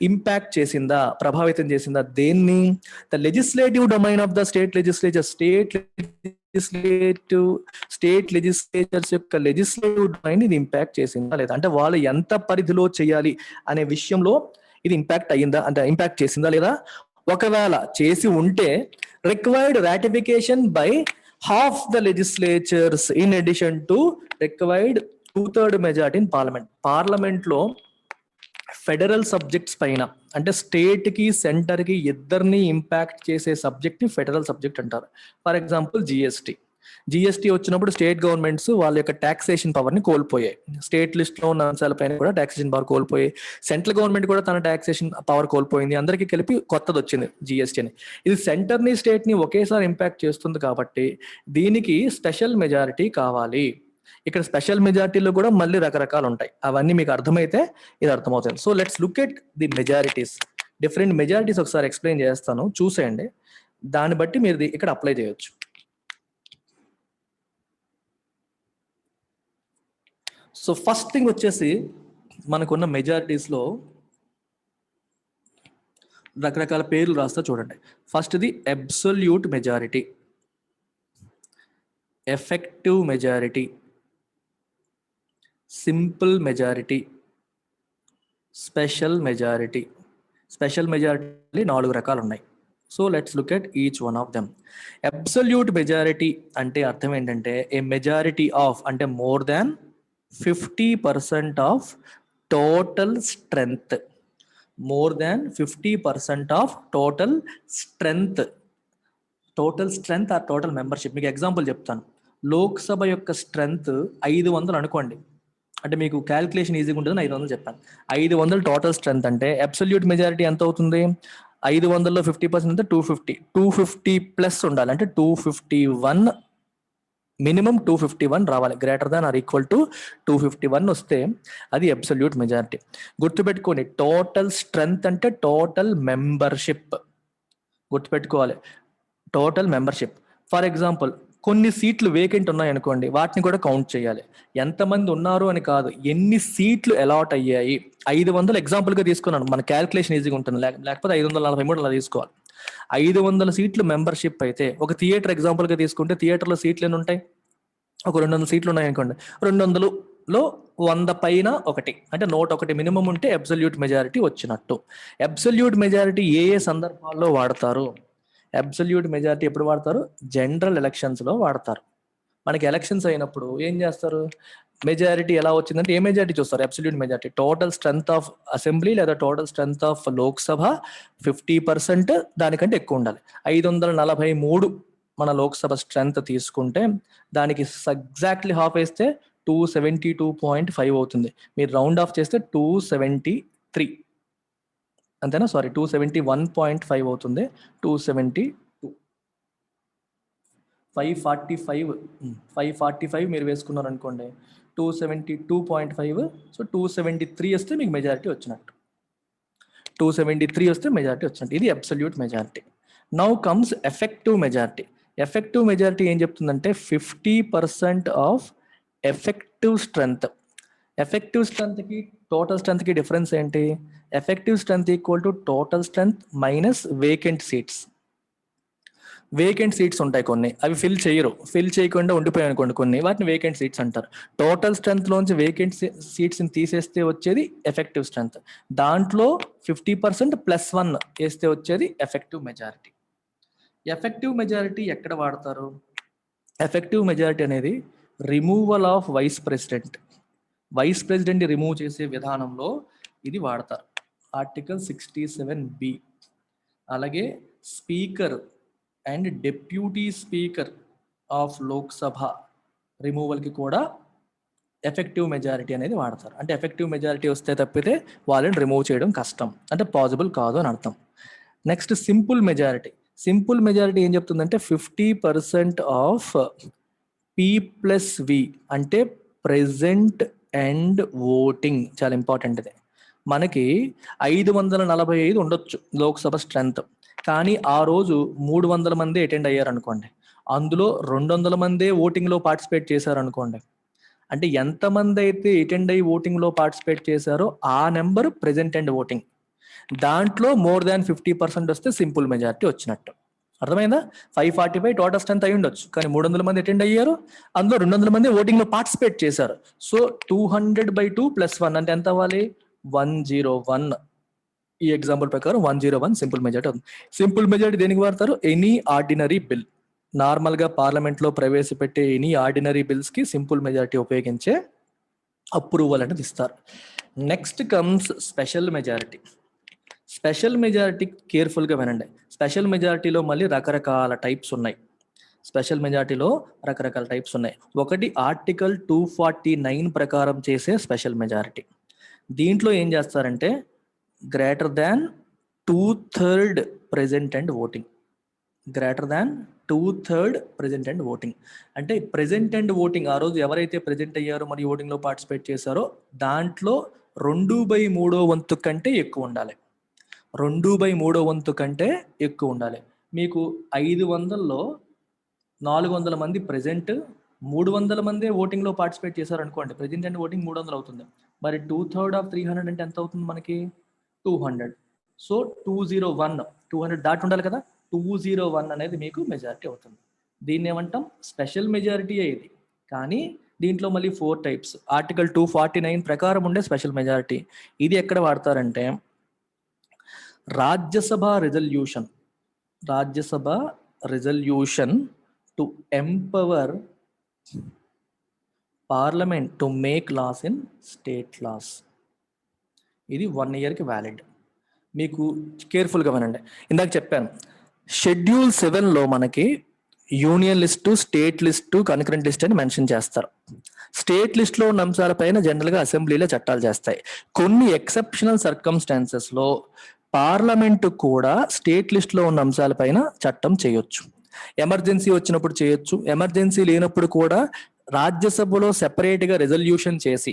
ఇంపాక్ట్ చేసిందా, ప్రభావితం చేసిందా దేన్ని? The legislative domain of the state legislature, state legislatures యొక్క లెజిస్లేటివ్ డొమైన్ ఇది ఇంపాక్ట్ చేసిందా లేదా, అంటే వాళ్ళు ఎంత పరిధిలో చేయాలి అనే విషయంలో ఇది ఇంపాక్ట్ అయ్యిందా, అంటే ఇంపాక్ట్ చేసిందా లేదా. ఒకవేళ చేసి ఉంటే required ratification by half the legislatures in addition to required 2/3 majority in parliament. Parliament లో ఫెడరల్ సబ్జెక్ట్స్ పైన, అంటే స్టేట్ కి సెంటర్ కి ఇద్దరిని ఇంపాక్ట్ చేసే సబ్జెక్ట్ ని ఫెడరల్ సబ్జెక్ట్ అంటారు. ఫర్ ఎగ్జాంపుల్ జిఎస్టీ వచ్చినప్పుడు స్టేట్ గవర్నమెంట్స్ వాళ్ళ యొక్క టాక్సేషన్ పవర్ ని కోల్పోయాయి. స్టేట్ లిస్ట్ లో ఉన్న అంశాలపైన కూడా టాక్సేషన్ పవర్ కోల్పోయాయి. సెంట్రల్ గవర్నమెంట్ కూడా తన టాక్సేషన్ పవర్ కోల్పోయింది. అందరికీ కలిపి కొత్తది వచ్చింది జిఎస్టీ అని. ఇది సెంటర్ ని స్టేట్ ని ఒకేసారి ఇంపాక్ట్ చేస్తుంది కాబట్టి దీనికి స్పెషల్ మెజారిటీ కావాలి. ఇక్కడ స్పెషల్ మెజారిటీలో కూడా మళ్ళీ రకరకాలు ఉంటాయి. అవన్నీ మీకు అర్థమైతే ఇది అర్థమవుతుంది. So let's look at the majorities. Different majorities ఒకసారి ఎక్స్ప్లెయిన్ చేస్తాను, చూసేయండి. దాన్ని బట్టి మీరు ఇక్కడ అప్లై చేయొచ్చు. సో ఫస్ట్ థింగ్ వచ్చేసి మనకున్న మెజారిటీస్లో రకరకాల పేర్లు రాస్తా చూడండి. ఫస్ట్ది absolute majority, effective majority, simple majority, special majority. Special majority 4 రకాలు ఉన్నాయి. So let's look at each one of them. Absolute majority అంటే అర్థం ఏంటంటే ఏ మెజారిటీ ఆఫ్, అంటే more than 50% of total strength, more than 50% of total strength. Total strength or total membership. మీకు example చెప్తాను. లోక్సభ యొక్క strength 500 అనుకోండి, అంటే మీకు క్యాల్కులేషన్ ఈజీగా ఉంటుందని 500 చెప్పాను. 500 టోటల్ స్ట్రెంగ్త్ అంటే అబ్సల్యూట్ మెజారిటీ ఎంత అవుతుంది? 500లో 50% అంటే 250. 250 ప్లస్ ఉండాలి, అంటే 251, మినిమం 251 రావాలి. Greater than or equal to 251 వస్తే అది అబ్సల్యూట్ మెజారిటీ. గుర్తుపెట్టుకోండి, టోటల్ స్ట్రెంగ్త్ అంటే టోటల్ మెంబర్షిప్. గుర్తుపెట్టుకోవాలి, టోటల్ మెంబర్షిప్. ఫర్ ఎగ్జాంపుల్ కొన్ని సీట్లు వేకెంట్ ఉన్నాయి అనుకోండి, వాటిని కూడా కౌంట్ చేయాలి. ఎంతమంది ఉన్నారు అని కాదు, ఎన్ని సీట్లు అలాట్ అయ్యాయి. 500 ఎగ్జాంపుల్గా తీసుకున్నాను, మన క్యాల్కులేషన్ ఈజీగా ఉంటుంది. లేకపోతే 543 అలా తీసుకోవాలి. 500 సీట్లు మెంబర్షిప్ అయితే, ఒక థియేటర్ ఎగ్జాంపుల్గా తీసుకుంటే థియేటర్లో సీట్లు ఎన్ని ఉంటాయి? ఒక 200 సీట్లు ఉన్నాయి అనుకోండి. 200లో 100 పైన 1, అంటే 101 మినిమం ఉంటే అబ్సల్యూట్ మెజారిటీ వచ్చినట్టు. అబ్సల్యూట్ మెజారిటీ ఏ ఏ సందర్భాల్లో వాడతారు? అబ్సల్యూట్ మెజారిటీ ఎప్పుడు వాడతారు? జనరల్ ఎలక్షన్స్ లో వాడతారు. మనకి ఎలక్షన్స్ అయినప్పుడు ఏం చేస్తారు? మెజారిటీ ఎలా వచ్చిందంటే ఏ మెజారిటీ చూస్తారు? Absolute majority. Total strength of assembly లేదా టోటల్ స్ట్రెంగ్త్ ఆఫ్ లోక్సభ 50%, దానికంటే ఎక్కువ ఉండాలి. 543 మన లోక్సభ స్ట్రెంగ్త్ తీసుకుంటే దానికి ఎగ్జాక్ట్లీ హాఫ్ వేస్తే 272.5 అవుతుంది. మీరు రౌండ్ ఆఫ్ చేస్తే 273. అంతేనా? సారీ 271.5 అవుతుంది. 272 545 మీరు వేసుకున్నారు అనుకోండి, 272.5. సో 273 వస్తే మీకు మెజారిటీ వచ్చినట్టు. 273 వస్తే మెజారిటీ వచ్చినట్టు. ఇది absolute majority. Now comes effective majority. Effective majority ఏం చెప్తుందంటే 50% ఆఫ్ ఎఫెక్టివ్ స్ట్రెంగ్త్. ఎఫెక్టివ్ స్ట్రెంగ్త్కి టోటల్ స్ట్రెంగ్త్కి డిఫరెన్స్ ఏంటి? Effective strength equal to total strength minus vacant seats. Vacant seats ఉంటాయి కొన్ని, అవి ఫిల్ చేయకుండా ఉండిపోయాయి అనుకోండి కొన్ని, వాటిని వేకెంట్ సీట్స్ అంటారు. టోటల్ స్ట్రెంత్ లోంచి వేకెంట్ సీట్స్ ని తీసేస్తే వచ్చేది ఎఫెక్టివ్ స్ట్రెంత్. దాంట్లో 50% +1 వేస్తే వచ్చేది ఎఫెక్టివ్ మెజారిటీ. ఎఫెక్టివ్ మెజారిటీ ఎక్కడ వాడతారు? ఎఫెక్టివ్ మెజారిటీ అనేది removal of vice president. Vice president remove చేసే విధానంలో ఇది వాడతారు. Article 67B. అలాగే speaker and deputy speaker of Lok Sabha రిమూవల్కి కూడా ఎఫెక్టివ్ మెజారిటీ అనేది వాడతారు. అంటే ఎఫెక్టివ్ మెజారిటీ వస్తే తప్పితే వాళ్ళని రిమూవ్ చేయడం కష్టం, అంటే పాసిబుల్ కాదు అని అర్థం. Next simple majority. Simple majority ఏం చెప్తుందంటే 50% ఆఫ్ P+V, అంటే ప్రెజెంట్ అండ్ ఓటింగ్. చాలా ఇంపార్టెంట్ ఇది. మనకి 545 ఉండొచ్చు లోక్సభ స్ట్రెంత్, కానీ ఆ రోజు 300 మంది అటెండ్ అయ్యారు అనుకోండి, అందులో 200 మందే ఓటింగ్లో పార్టిసిపేట్ చేశారు అనుకోండి, అంటే ఎంతమంది అయితే అటెండ్ అయ్యి ఓటింగ్లో పార్టిసిపేట్ చేశారో ఆ నెంబర్ ప్రెజెంట్ అండ్ ఓటింగ్. దాంట్లో మోర్ దాన్ 50% వస్తే సింపుల్ మెజారిటీ వచ్చినట్టు. అర్థమైందా? 545 టోటల్ స్ట్రెంత్ అయి ఉండొచ్చు, కానీ 300 మంది అటెండ్ అయ్యారు, అందులో 200 మంది ఓటింగ్లో పార్టిసిపేట్ చేశారు. సో 200/2 + 1 అంటే ఎంత అవ్వాలి? 101. ఈ ఎగ్జాంపుల్ ప్రకారం 101 సింపుల్ మెజారిటీ అవుతుంది. సింపుల్ మెజారిటీ దేనికి వాడతారు? Any ordinary bill. నార్మల్గా పార్లమెంట్లో ప్రవేశపెట్టే ఎనీ ఆర్డినరీ బిల్స్కి సింపుల్ మెజారిటీ ఉపయోగించే అప్రూవల్ అనేది ఇస్తారు. Next comes special majority. Special majority కేర్ఫుల్గా వినండి. స్పెషల్ మెజారిటీలో మళ్ళీ రకరకాల టైప్స్ ఉన్నాయి. స్పెషల్ మెజారిటీలో రకరకాల టైప్స్ ఉన్నాయి. ఒకటి ఆర్టికల్ 249 ప్రకారం చేసే స్పెషల్ మెజారిటీ. దీంట్లో ఏం చేస్తారంటే greater than 2/3 present and voting. Greater than 2/3 present and voting అంటే ప్రెజెంట్ అండ్ ఓటింగ్, ఆ రోజు ఎవరైతే ప్రెజెంట్ అయ్యారో మరియు ఓటింగ్లో పార్టిసిపేట్ చేశారో దాంట్లో 2/3 వంతు కంటే ఎక్కువ ఉండాలి. 2/3 వంతు కంటే ఎక్కువ ఉండాలి. మీకు 500లో 400 మంది ప్రెజెంట్, 300 మందే ఓటింగ్లో పార్టిసిపేట్ చేశారు అనుకోండి, ప్రెజెంట్ అండ్ ఓటింగ్ 300 అవుతుంది. మరి 2/3 ఆఫ్ 300 అంటే ఎంత అవుతుంది మనకి? 200. సో 201, 200 దాటి ఉండాలి కదా, 201 అనేది మీకు మెజారిటీ అవుతుంది. దీన్ని ఏమంటాం? స్పెషల్ మెజారిటీ ఇది. కానీ దీంట్లో మళ్ళీ 4 టైప్స్. ఆర్టికల్ 249 ప్రకారం ఉండే స్పెషల్ మెజారిటీ. ఇది ఎక్కడ వాడతారంటే Rajya Sabha resolution to empower parliament to make laws in state laws. ఇది 1 ఇయర్కి వ్యాలిడ్. మీకు కేర్ఫుల్గా వినండి. ఇందాక చెప్పాను షెడ్యూల్ 7లో మనకి union list, state list, concurrent list అని మెన్షన్ చేస్తారు. స్టేట్ లిస్ట్లో ఉన్న అంశాలపైన జనరల్గా అసెంబ్లీలో చట్టాలు చేస్తాయి. కొన్ని ఎక్సెప్షనల్ సర్కమ్స్టాన్సెస్లో పార్లమెంటు కూడా స్టేట్ లిస్ట్లో ఉన్న అంశాలపైన చట్టం చేయొచ్చు. ఎమర్జెన్సీ వచ్చినప్పుడు చేయొచ్చు. ఎమర్జెన్సీ లేనప్పుడు కూడా రాజ్యసభలో సెపరేట్గా రెజల్యూషన్ చేసి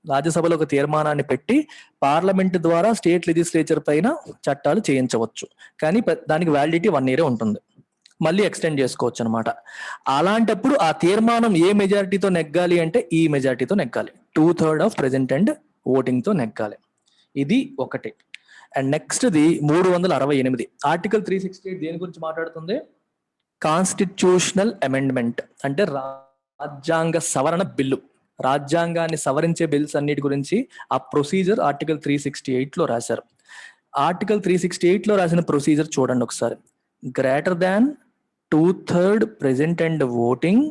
రాజ్యసభలో ఒక తీర్మానాన్ని పెట్టి పార్లమెంట్ ద్వారా స్టేట్ లెజిస్లేచర్ పైన చట్టాలు చేయించవచ్చు. కానీ దానికి వ్యాలిడిటీ 1 ఇయర్ ఉంటుంది, మళ్ళీ ఎక్స్టెండ్ చేసుకోవచ్చు అనమాట. అలాంటప్పుడు ఆ తీర్మానం ఏ మెజారిటీతో నెగ్గాలి అంటే ఈ మెజారిటీతో నెగ్గాలి. 2/3 ఆఫ్ ప్రెజెంట్ అండ్ ఓటింగ్తో నెగ్గాలి. ఇది ఒకటి. అండ్ నెక్స్ట్ది 368. ఆర్టికల్ 368 దేని గురించి మాట్లాడుతుంది? కాన్స్టిట్యూషనల్ అమెండ్మెంట్, అంటే రాజ్యాంగ సవరణ బిల్లు. రాజ్యాంగాన్ని సవరించే బిల్స్ అన్నిటి గురించి ఆ ప్రొసీజర్ ఆర్టికల్ 368లో రాశారు. ఆర్టికల్ 368లో రాసిన ప్రొసీజర్ చూడండి ఒకసారి. Greater than 2/3 present and voting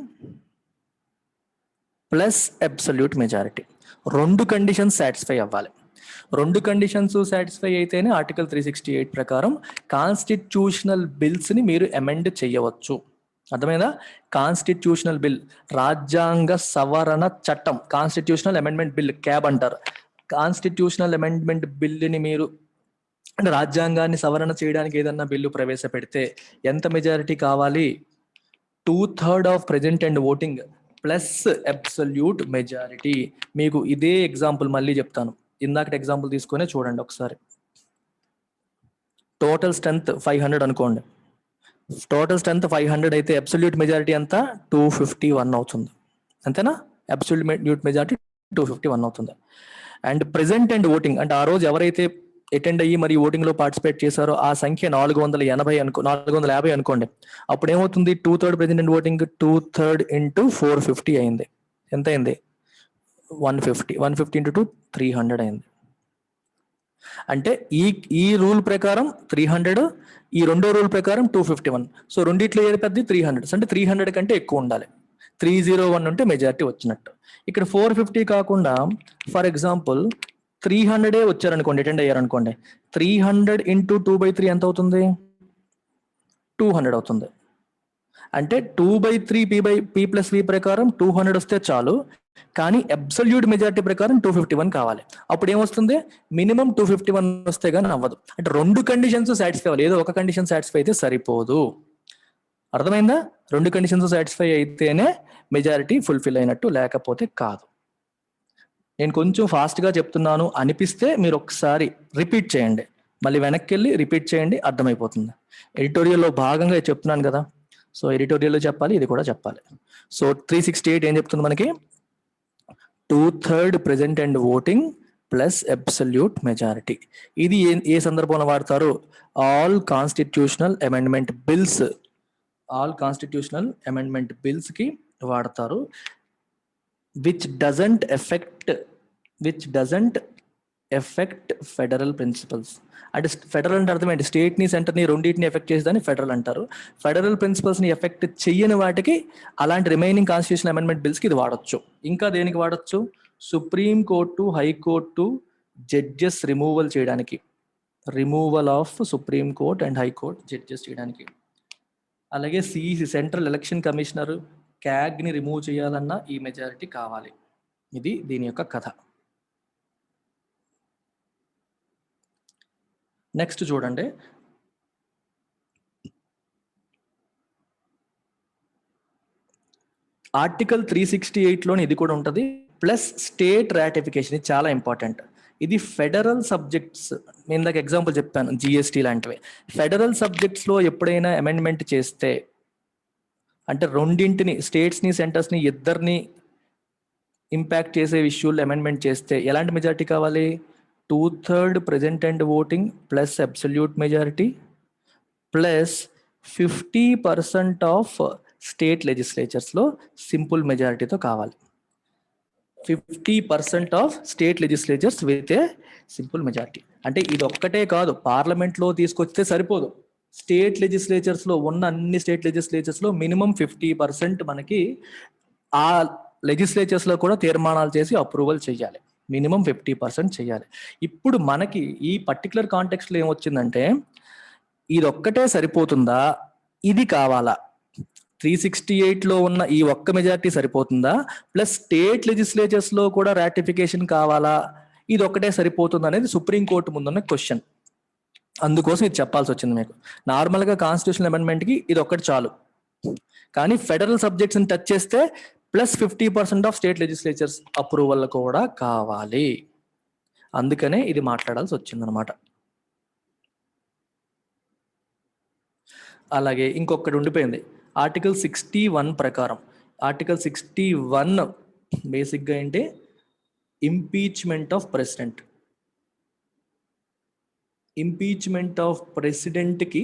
plus absolute majority. 2 conditions satisfy అవ్వాలి. 2 కండిషన్స్ సాటిస్ఫై అయితేనే ఆర్టికల్ 368 ప్రకారం కాన్స్టిట్యూషనల్ బిల్స్ని మీరు అమెండ్ చేయవచ్చు. అర్థమైందా? కాన్స్టిట్యూషనల్ బిల్, రాజ్యాంగ సవరణ చట్టం, కాన్స్టిట్యూషనల్ అమెండ్మెంట్ బిల్, క్యాబ్ అంటారు. కాన్స్టిట్యూషనల్ అమెండ్మెంట్ బిల్ని మీరు అంటే రాజ్యాంగాన్ని సవరణ చేయడానికి ఏదన్నా బిల్లు ప్రవేశపెడితే ఎంత మెజారిటీ కావాలి? 2/3 of present and voting plus absolute majority. మీకు ఇదే ఎగ్జాంపుల్ మళ్ళీ చెప్తాను, ఇందాక ఎగ్జాంపుల్ తీసుకునే చూడండి ఒకసారి. టోటల్ స్ట్రెంత్ 500 అనుకోండి. టోటల్ స్ట్రెంత్ 500 అయితే అబ్సల్యూట్ మెజారిటీ ఎంత? 251 అవుతుంది. అంతేనా? అబ్సల్యూట్ మెజారిటీ 251 అవుతుంది. అండ్ ప్రెజెంట్ అండ్ ఓటింగ్ అంటే ఆ రోజు ఎవరైతే అటెండ్ అయ్యి మరి ఓటింగ్ లో పార్టిసిపేట్ చేశారో ఆ సంఖ్య 450 అనుకోండి. అప్పుడు ఏమవుతుంది? 2/3 ప్రెజెంట్ అండ్ ఓటింగ్ 2/3 ఇంటూ 450 అయింది. ఎంత అయింది? 150. 150 ఇంటూ 2 300 అయింది. అంటే ఈ రూల్ ప్రకారం 300, ఈ రెండో రూల్ ప్రకారం 251. సో రెండిట్లో ఏది పెద్ద? 300. అంటే 300 కంటే ఎక్కువ ఉండాలి. 301 ఉంటే మెజారిటీ వచ్చినట్టు. ఇక్కడ 450 కాకుండా ఫర్ ఎగ్జాంపుల్ 300 వచ్చారనుకోండి, అటెండ్ అయ్యారనుకోండి. 300 ఇంటూ 2/3 ఎంత అవుతుంది? 200 అవుతుంది. అంటే 2/3 P ప్లస్ V ప్రకారం 200 వస్తే చాలు, కానీ అబ్సల్యూట్ మెజారిటీ ప్రకారం 251 కావాలి. అప్పుడు ఏమొస్తుంది? మినిమం 251 వస్తే కానీ అవ్వదు. అంటే రెండు కండిషన్స్ సాటిస్ఫై అవ్వాలి, ఏదో ఒక కండిషన్ సాటిస్ఫై అయితే సరిపోదు. అర్థమైందా? రెండు కండిషన్స్ సాటిస్ఫై అయితేనే మెజారిటీ ఫుల్ఫిల్ అయినట్టు, లేకపోతే కాదు. నేను కొంచెం ఫాస్ట్గా చెప్తున్నాను అనిపిస్తే మీరు ఒకసారి రిపీట్ చేయండి, మళ్ళీ వెనక్కి వెళ్ళి రిపీట్ చేయండి, అర్థమైపోతుంది. ఎడిటోరియల్లో భాగంగా చెప్తున్నాను కదా, సో ఎడిటోరియల్లో చెప్పాలి, ఇది కూడా చెప్పాలి. సో 368 ఏం చెప్తుంది మనకి? 2/3 present and voting plus absolute majority. ఇది ఏ సందర్భంలో వాడతారు? All constitutional amendment bills, all constitutional amendment bills కి వాడతారు. which doesn't affect federal principles. అంటే ఫెడరల్ అంటే అర్థం ఏంటి? స్టేట్ ని సెంటర్ ని రెండింటిని ఎఫెక్ట్ చేసేదాన్ని ఫెడరల్ అంటారు. ఫెడరల్ ప్రిన్సిపల్స్ ని ఎఫెక్ట్ చెయ్యని వాటికి అలాంటి రిమైనింగ్ కాన్స్టిట్యూషన్ అమెండ్మెంట్ బిల్స్ కి ఇది వాడొచ్చు. ఇంకా దేనికి వాడొచ్చు? Supreme court, high court judges removal చేయడానికి, removal of supreme court and high court judges చేయడానికి. అలాగే సిఇసి సెంట్రల్ ఎలక్షన్ కమిషనర్, క్యాగ్ని రిమూవ్ చేయాలన్నా ఈ మెజారిటీ కావాలి. ఇది దీని యొక్క కథ. నెక్స్ట్ చూడండి, ఆర్టికల్ 368లోని ఇది కూడా ఉంటుంది, ప్లస్ స్టేట్ రాటిఫికేషన్. ఇది చాలా ఇంపార్టెంట్. ఇది ఫెడరల్ సబ్జెక్ట్స్, నేను ఇందాక ఎగ్జాంపుల్ చెప్పాను జిఎస్టీ లాంటివి. ఫెడరల్ సబ్జెక్ట్స్లో ఎప్పుడైనా అమెండ్మెంట్ చేస్తే, అంటే రెండింటిని, స్టేట్స్ని సెంటర్స్ని ఇద్దరిని ఇంపాక్ట్ చేసే ఇష్యూలు అమెండ్మెంట్ చేస్తే ఎలాంటి మెజారిటీ కావాలి? 2/3 present and voting plus absolute majority plus 50% of state లెజిస్లేచర్స్లో సింపుల్ మెజారిటీతో కావాలి. 50% of state legislatures with a simple majority. అంటే ఇది ఒక్కటే కాదు, పార్లమెంట్లో తీసుకొస్తే సరిపోదు. స్టేట్ లెజిస్లేచర్స్ లో ఉన్న అన్ని స్టేట్ లెజిస్లేచర్స్ లో మినిమం 50% మనకి ఆ లెజిస్లేచర్స్ లో కూడా తీర్మానాలు చేసి అప్రూవల్ చేయాలి. మినిమం 50% చేయాలి. ఇప్పుడు మనకి ఈ పర్టికులర్ కాంటెక్స్ట్ లో ఏమొచ్చిందంటే, ఇది ఒక్కటే సరిపోతుందా, ఇది కావాలా? 368లో ఉన్న ఈ ఒక్క మెజారిటీ సరిపోతుందా, ప్లస్ స్టేట్ లెజిస్లేచర్స్ లో కూడా రాటిఫికేషన్ కావాలా, ఇది ఒక్కటే సరిపోతుందా అనేది సుప్రీంకోర్టు ముందున్న క్వశ్చన్. అందుకోసం ఇది చెప్పాల్సి వచ్చింది మీకు. నార్మల్గా కాన్స్టిట్యూషనల్ అమెండ్మెంట్కి ఇది ఒక్కటి చాలు, కానీ ఫెడరల్ సబ్జెక్ట్స్ని టచ్ చేస్తే plus 50% of state legislatures approval కూడా కావాలి. అందుకనే ఇది మాట్లాడాల్సి వచ్చిందనమాట. అలాగే ఇంకొకటి ఉండిపోయింది, ఆర్టికల్ 61 ప్రకారం. ఆర్టికల్ 61 బేసిక్గా ఏంటి? Impeachment of president. Impeachment of ప్రెసిడెంట్కి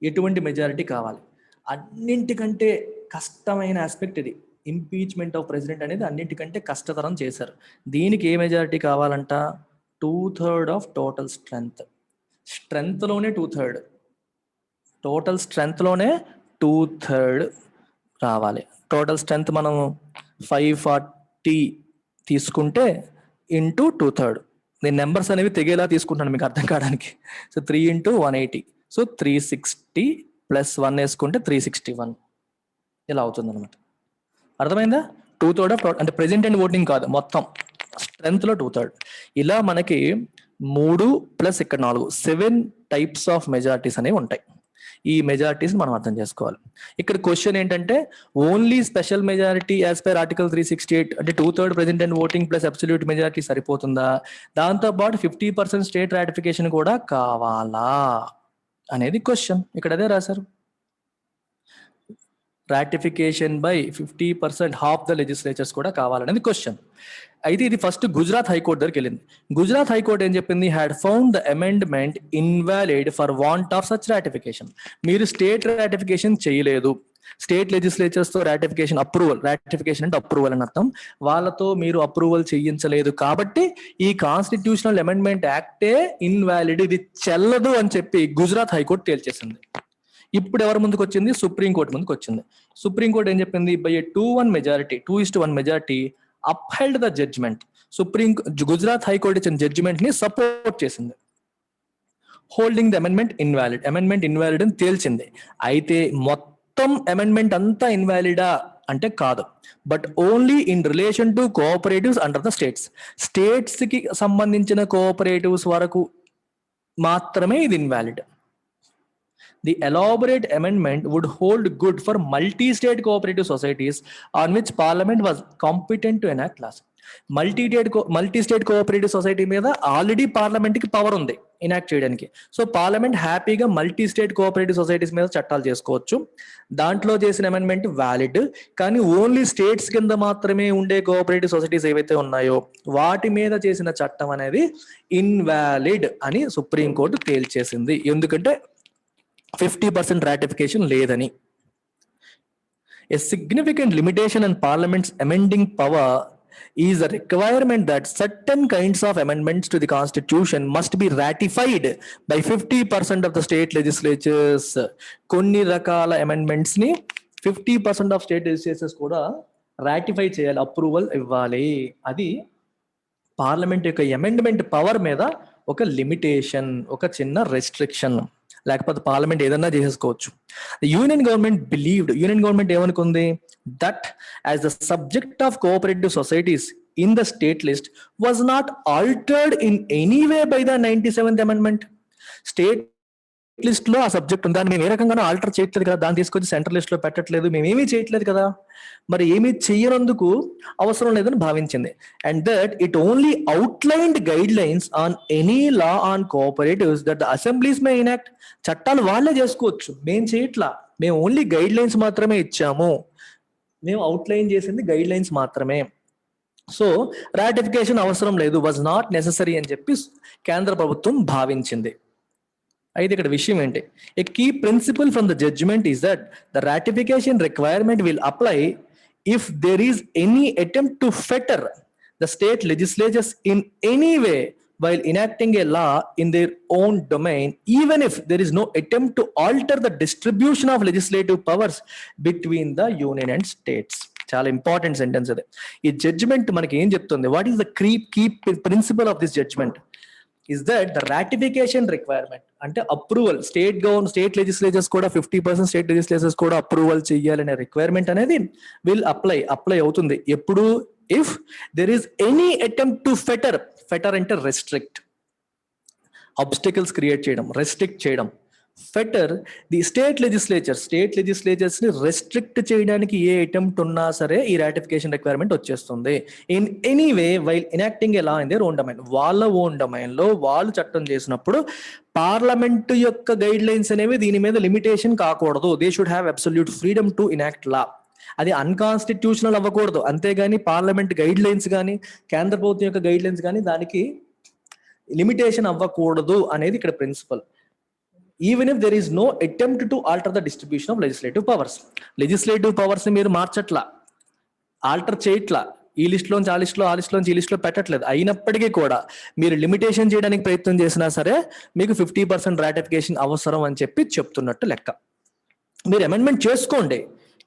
ఎటువంటి మెజారిటీ కావాలి? అన్నింటికంటే కష్టమైన ఆస్పెక్ట్ ఇది. ఇంపీచ్మెంట్ ఆఫ్ ప్రెసిడెంట్ అనేది అన్నింటికంటే కష్టతరం చేశారు. దీనికి ఏ మెజారిటీ కావాలంట? 2/3 ఆఫ్ టోటల్ స్ట్రెంగ్త్. స్ట్రెంగ్త్లోనే 2/3, టోటల్ స్ట్రెంగ్త్లోనే 2/3 రావాలి. టోటల్ స్ట్రెంగ్త్ మనం 540 తీసుకుంటే ఇంటూ 2/3. నేను నెంబర్స్ అనేవి తెగేలా తీసుకుంటాను మీకు అర్థం కావడానికి. సో 3 × 180, సో 360 ప్లస్ 1 వేసుకుంటే 361 ఇలా అవుతుంది అనమాట. అర్థమైందా? 2/3 ఆఫ్ అంటే ప్రెజెంట్ అండ్ ఓటింగ్ కాదు, మొత్తం స్ట్రెంగ్త్లో 2/3. ఇలా మనకి 3 ప్లస్ ఇక్కడ 4 7 టైప్స్ ఆఫ్ మెజారిటీస్ అనేవి ఉంటాయి. ఈ మెజారిటీస్ మనం అర్థం చేసుకోవాలి. ఇక్కడ క్వశ్చన్ ఏంటంటే only special majority as per article 368 అంటే 2/3 president and voting plus absolute majority సరిపోతుందా, దాంతో పాటు 50% స్టేట్ రాటిఫికేషన్ కూడా కావాలా అనేది క్వశ్చన్. ఇక్కడ అదే రాశారు, ratification by 50% half the legislatures కూడా కావాలనేది క్వశ్చన్. అయితే ఇది ఫస్ట్ గుజరాత్ హైకోర్టు దగ్గరికి వెళ్ళింది. గుజరాత్ హైకోర్టు ఏం చెప్పింది, had found the amendment invalid for want of such ratification. మీరు స్టేట్ రాటిఫికేషన్ చేయలేదు, స్టేట్ లెజిస్లేచర్స్ తో రాటిఫికేషన్ అంటే అప్రూవల్ అని అర్థం, వాళ్ళతో మీరు అప్రూవల్ చేయించలేదు కాబట్టి ఈ కాన్స్టిట్యూషనల్ అమెండ్మెంట్ యాక్టే ఇన్వాలిడ్, ఇది చెల్లదు అని చెప్పి గుజరాత్ హైకోర్టు తేల్చేసింది. ఇప్పుడు ఎవరి ముందుకు వచ్చింది, సుప్రీంకోర్టు ముందుకు వచ్చింది. సుప్రీంకోర్టు ఏం చెప్పింది, by 2-1 majority 2:1 majority upheld the judgment. Gujarat high court ఇచ్చిన జడ్జిమెంట్ ని సపోర్ట్ చేసింది, హోల్డింగ్ ద అమెండ్మెంట్ ఇన్వాలిడ్ అని తేల్చింది. అయితే మొత్తం అమెండ్మెంట్ అంతా ఇన్వాలిడా అంటే కాదు, but only in relation to cooperatives under the states కి సంబంధించిన కోఆపరేటివ్స్ వరకు మాత్రమే ఇది invalid. The elaborate amendment would hold good for multi-state cooperative societies on which Parliament was competent to enact laws. Multi-state cooperative society మీద already parliament కి power ఉంది enact చేయడానికి. So parliament హ్యాపీగా మల్టీ-స్టేట్ కోఆపరేటివ్ సొసైటీస్ మీద చట్టాలు చేసుకోవచ్చు. దాంట్లో చేసిన అమెండ్మెంట్ వ్యాలిడ్, కానీ ఓన్లీ స్టేట్స్ కింద మాత్రమే ఉండే కోఆపరేటివ్ సొసైటీస్ ఏవైతే ఉన్నాయో వాటి మీద చేసిన చట్టం అనేది ఇన్వాలిడ్ అని సుప్రీంకోర్టు తేల్చేసింది. ఎందుకంటే 50% ratification లేదని. A significant limitation in Parliament's amending power is a requirement that certain kinds of amendments to the Constitution must be ratified by 50% of the state legislatures. కొన్ని రకాల amendments ని 50% of state legislatures కూడా ratify చేయాలి, approval ఇవ్వాలి. అది parliament యొక్క amendment power మీద ఒక లిమిటేషన్, ఒక చిన్న రెస్ట్రిక్షన్. లేకపోతే పార్లమెంట్ ఏదన్నా చేసేసుకోవచ్చు. యూనియన్ గవర్నమెంట్ ఏమనుకుంది, that as the subject of cooperative societies in the state list was not altered in any way by the 97th amendment. State list లో ఆ సబ్జెక్ట్ ఉంది, దాన్ని మేము ఏ రకంగానూ ఆల్టర్ చేయట్లేదు కదా, దాన్ని తీసుకొచ్చి సెంట్రల్ లిస్ట్ లో పెట్టట్లేదు, మేము ఏమీ చేయట్లేదు కదా, మరి ఏమీ చేయనందుకు అవసరం లేదని భావించింది. And that it only outlined guidelines on any law on cooperatives that the assemblies may enact. చట్టాలు వాళ్ళే చేసుకోవచ్చు, మేము చేయట్లా, మేము ఓన్లీ గైడ్ లైన్స్ మాత్రమే ఇచ్చాము, మేము అవుట్లైన్ చేసింది గైడ్ లైన్స్ మాత్రమే. సో రాటిఫికేషన్ అవసరం లేదు, వాజ్ నాట్ నెససరీ అని చెప్పి కేంద్ర ప్రభుత్వం భావించింది. అయితే ఇక్కడ విషయం ఏంటి, a key principle from the judgment is that the ratification requirement will apply if there is any attempt to fetter the state legislatures in any way while enacting a law in their own domain, even if there is no attempt to alter the distribution of legislative powers between the union and states. చాలా important sentence అది. ఈ judgment మనకి ఏం చెప్తుంది, what is the key principle of this judgment is that the ratification requirement అంటే approval, state legislatures కూడా 50% state legislatures కూడా approval చేయాలనే రిక్వైర్మెంట్ అనేది విల్ అప్లై అవుతుంది ఎప్పుడు, if there is any attempt to fetter అంటే రెస్ట్రిక్ట్, ఆబ్స్టికల్స్ క్రియేట్ చేయడం, restrict చేయడం. ఫెటర్ ది స్టేట్ లెజిస్లేచర్స్ ని రెస్ట్రిక్ట్ చేయడానికి ఏ అటెంప్ట్ ఉన్నా సరే ఈ రాటిఫికేషన్ రిక్వైర్మెంట్ వచ్చేస్తుంది. In any way while enacting A law in their own domain, వాళ్ళ ఓన్ డొమైన్ లో వాళ్ళు చట్టం చేసినప్పుడు పార్లమెంట్ యొక్క గైడ్ లైన్స్ అనేవి దీని మీద లిమిటేషన్ కాకూడదు. They should have absolute freedom to enact law. అది అన్కాన్స్టిట్యూషనల్ అవ్వకూడదు, అంతేగాని పార్లమెంట్ గైడ్ లైన్స్ కానీ కేంద్ర ప్రభుత్వం యొక్క గైడ్ లైన్స్ కానీ దానికి లిమిటేషన్ అవ్వకూడదు అనేది ఇక్కడ principle. Even if there is no attempt to alter the distribution of legislative powers ని మీరు మార్చట్లా, ఆల్టర్ చేయట్లా, ఈ లిస్ట్ లోంచి ఆ లిస్ట్ ఈ లిస్ట్ లో పెట్టట్లేదు. అయినప్పటికీ కూడా మీరు లిమిటేషన్ చేయడానికి ప్రయత్నం చేసినా సరే మీకు 50% రాటిఫికేషన్ అవసరం అని చెప్పి చెప్తున్నట్టు లెక్క. మీరు అమెండ్మెంట్ చేసుకోండి,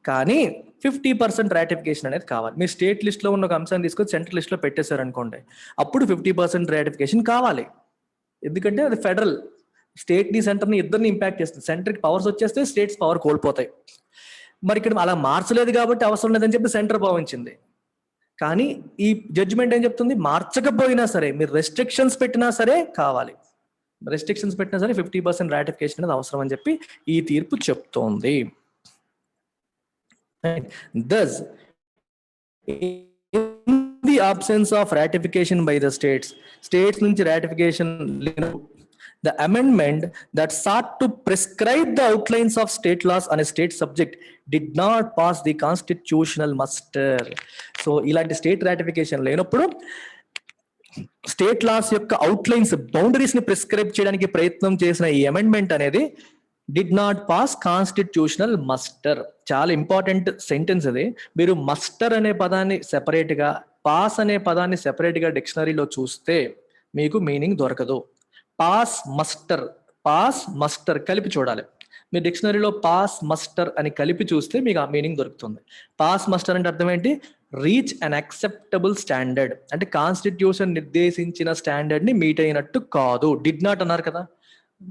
కానీ 50% రాటిఫికేషన్ అనేది కావాలి. మీరు స్టేట్ లిస్ట్ లో ఉన్న ఒక అంశాన్ని తీసుకొని సెంట్రల్ లిస్ట్ లో పెట్టేశారు అనుకోండి, అప్పుడు 50% రాటిఫికేషన్ కావాలి. ఎందుకంటే అది ఫెడరల్, స్టేట్ ని సెంటర్ ని ఇద్దరిని ఇంపాక్ట్ చేస్తుంది. సెంటర్ కి పవర్స్ వచ్చేస్తే స్టేట్స్ పవర్ కోల్పోతాయి. మరి ఇక్కడ అలా మార్చలేదు కాబట్టి అవసరం లేదని చెప్పి సెంటర్ భావించింది. కానీ ఈ జడ్జిమెంట్ ఏం చెప్తుంది, మార్చకపోయినా సరే మీరు రెస్ట్రిక్షన్స్ పెట్టినా సరే కావాలి, రెస్ట్రిక్షన్స్ పెట్టినా సరే 50% రాటిఫికేషన్ అనేది అవసరం అని చెప్పి ఈ తీర్పు చెప్తోంది. Thus, in the absence of ratification by the states నుంచి ratification the amendment that sought to prescribe the outlines of state laws on a state subject did not pass the constitutional muster. So ఇలాంటి state ratification లేనప్పుడు state laws యొక్క outlines, boundaries ని prescribe చేయడానికి ప్రయత్నం చేసిన ఈ amendment అనేది did not pass constitutional muster. చాలా ఇంపార్టెంట్ సెంటెన్స్ అది. మీరు మస్టర్ అనే పదాన్ని సెపరేట్ గా, పాస్ అనే పదాన్ని సెపరేట్ గా డిక్షనరీలో చూస్తే మీకు మీనింగ్ దొరకదు. పాస్ మస్టర్ కలిపి చూడాలి. మీరు డిక్షనరీలో పాస్ మస్టర్ అని కలిపి చూస్తే మీకు ఆ మీనింగ్ దొరుకుతుంది. పాస్ మస్టర్ అంటే అర్థం ఏంటి, రీచ్ అన్ యాక్సెప్టబుల్ స్టాండర్డ్, అంటే కాన్స్టిట్యూషన్ నిర్దేశించిన స్టాండర్డ్ ని మీట్ అయినట్టు కాదు. డిడ్ నాట్ అన్నారు కదా,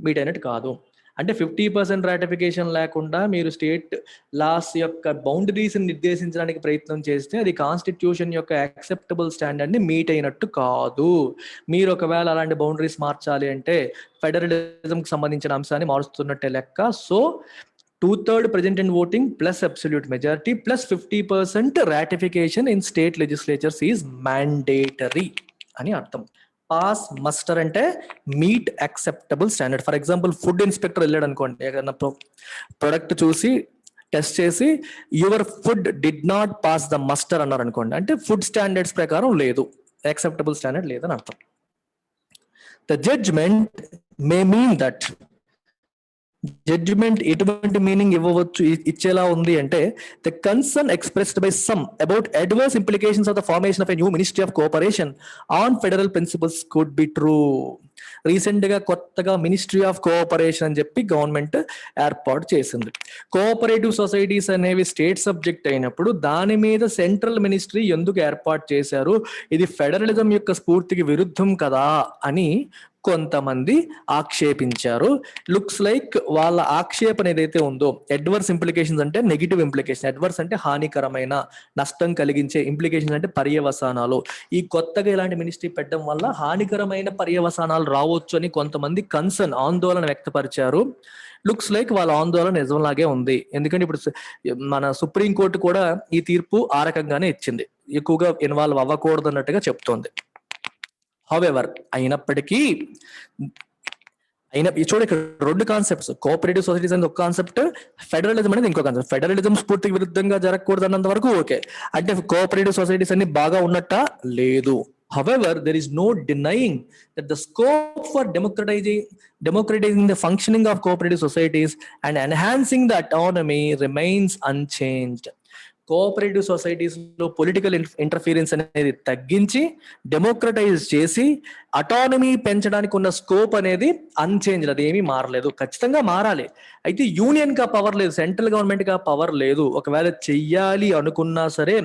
మీట్ అయినట్టు కాదు. అంటే 50% రాటిఫికేషన్ లేకుండా మీరు స్టేట్ లాస్ యొక్క బౌండరీస్ నిర్దేశించడానికి ప్రయత్నం చేస్తే అది కాన్స్టిట్యూషన్ యొక్క యాక్సెప్టబుల్ స్టాండర్డ్ ని మీట్ అయినట్టు కాదు. మీరు ఒకవేళ అలాంటి బౌండరీస్ మార్చాలి అంటే ఫెడరలిజం కి సంబంధించిన అంశాన్ని మారుస్తున్నట్టే లెక్క. So 2/3 present in voting plus absolute majority plus 50% ratification in state legislatures is mandatory అని అర్థం. పాస్ మస్టర్ అంటే meet acceptable standard. For example food inspector వెళ్ళాడు అనుకోండి, ఏదైనా ప్రొడక్ట్ చూసి టెస్ట్ చేసి your food did not pass the muster అన్నారు అనుకోండి, అంటే ఫుడ్ స్టాండర్డ్స్ ప్రకారం లేదు, యాక్సెప్టబుల్ స్టాండర్డ్ లేదని అర్థం. The judgment may mean that, judgment ఎటువంటి మీనింగ్ ఇవ్వవచ్చు, ఇచ్చేలా ఉంది అంటే the concern expressed by some about adverse implications of the formation of a new ministry of cooperation on federal principles could be true. Recent గా కొత్తగా ministry of cooperation అని చెప్పి government ఏర్పాటు చేసింది. కోఆపరేటివ్ సొసైటీస్ అనేవి స్టేట్ సబ్జెక్ట్ అయినప్పుడు దాని మీద సెంట్రల్ మినిస్ట్రీ ఎందుకు ఏర్పాటు చేశారు, ఇది ఫెడరలిజం యొక్క స్ఫూర్తికి విరుద్ధం కదా అని కొంతమంది ఆక్షేపించారు. లుక్స్ లైక్ వాళ్ళ ఆక్షేపణ ఏదైతే ఉందో, అడ్వర్స్ ఇంప్లికేషన్స్ అంటే నెగిటివ్ ఇంప్లికేషన్, అడ్వర్స్ అంటే హానికరమైన, నష్టం కలిగించే, ఇంప్లికేషన్స్ అంటే పర్యవసానాలు. ఈ కొత్తగా ఇలాంటి మినిస్ట్రీ పెట్టడం వల్ల హానికరమైన పర్యవసానాలు రావచ్చు అని కొంతమంది కన్సర్న్, ఆందోళన వ్యక్తపరిచారు. లుక్స్ లైక్ వాళ్ళ ఆందోళన నిజంలాగే ఉంది. ఎందుకంటే ఇప్పుడు మన సుప్రీంకోర్టు కూడా ఈ తీర్పు ఆ రకంగానే ఇచ్చింది, ఎక్కువగా ఇన్వాల్వ్ అవ్వకూడదు అన్నట్టుగా చెప్తోంది. హౌఎవర్ అయినప్పటికీ చూడ ఇక్కడ రెండు కాన్సెప్ట్స్, కోఆపరేటివ్ సొసైటీస్ అనేది ఒక కాన్సెప్ట్, ఫెడరలిజం అనేది ఇంకో కాన్సెప్ట్. ఫెడరలిజం స్ఫూర్తికి విరుద్ధంగా జరగకూడదు అన్నంత వరకు ఓకే, అంటే కోఆపరేటివ్ సొసైటీస్ అన్ని బాగా ఉన్నట్ట లేదు. However, there is no denying that the scope for democratizing the functioning of cooperative societies and enhancing the autonomy remains unchanged. Cooperative societies లో పొలిటికల్ ఇంటర్ఫీరెన్స్ అనేది తగ్గించి డెమోక్రటైజ్ చేసి అటానమీ పెంచడానికి ఉన్న స్కోప్ అనేది అన్చేంజ్, అది ఏమీ మారలేదు. ఖచ్చితంగా మారాలి. అయితే యూనియన్ గా పవర్ లేదు, సెంట్రల్ గవర్నమెంట్ గా పవర్ లేదు. ఒకవేళ చెయ్యాలి అనుకున్నా సరే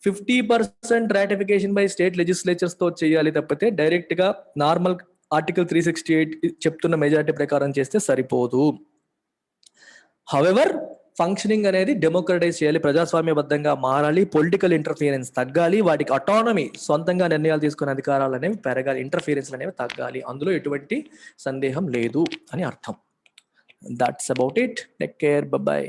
50% రాటిఫికేషన్ బై స్టేట్ లెజిస్లేచర్స్ తో చేయాలి తప్పితే డైరెక్ట్ గా నార్మల్ ఆర్టికల్ 368 చెప్తున్న మెజారిటీ ప్రకారం చేస్తే సరిపోదు. హౌఎవర్ ఫంక్షనింగ్ అనేది డెమోక్రటైజ్ చేయాలి, ప్రజాస్వామ్యబద్ధంగా మారాలి, పొలిటికల్ ఇంటర్ఫియరెన్స్ తగ్గాలి, వాటికి అటానమీ, సొంతంగా నిర్ణయాలు తీసుకునే అధికారాలు అనేవి పెరగాలి, ఇంటర్ఫియరెన్స్ అనేవి తగ్గాలి. అందులో ఎటువంటి సందేహం లేదు అని అర్థం. That's about it. Take care, by.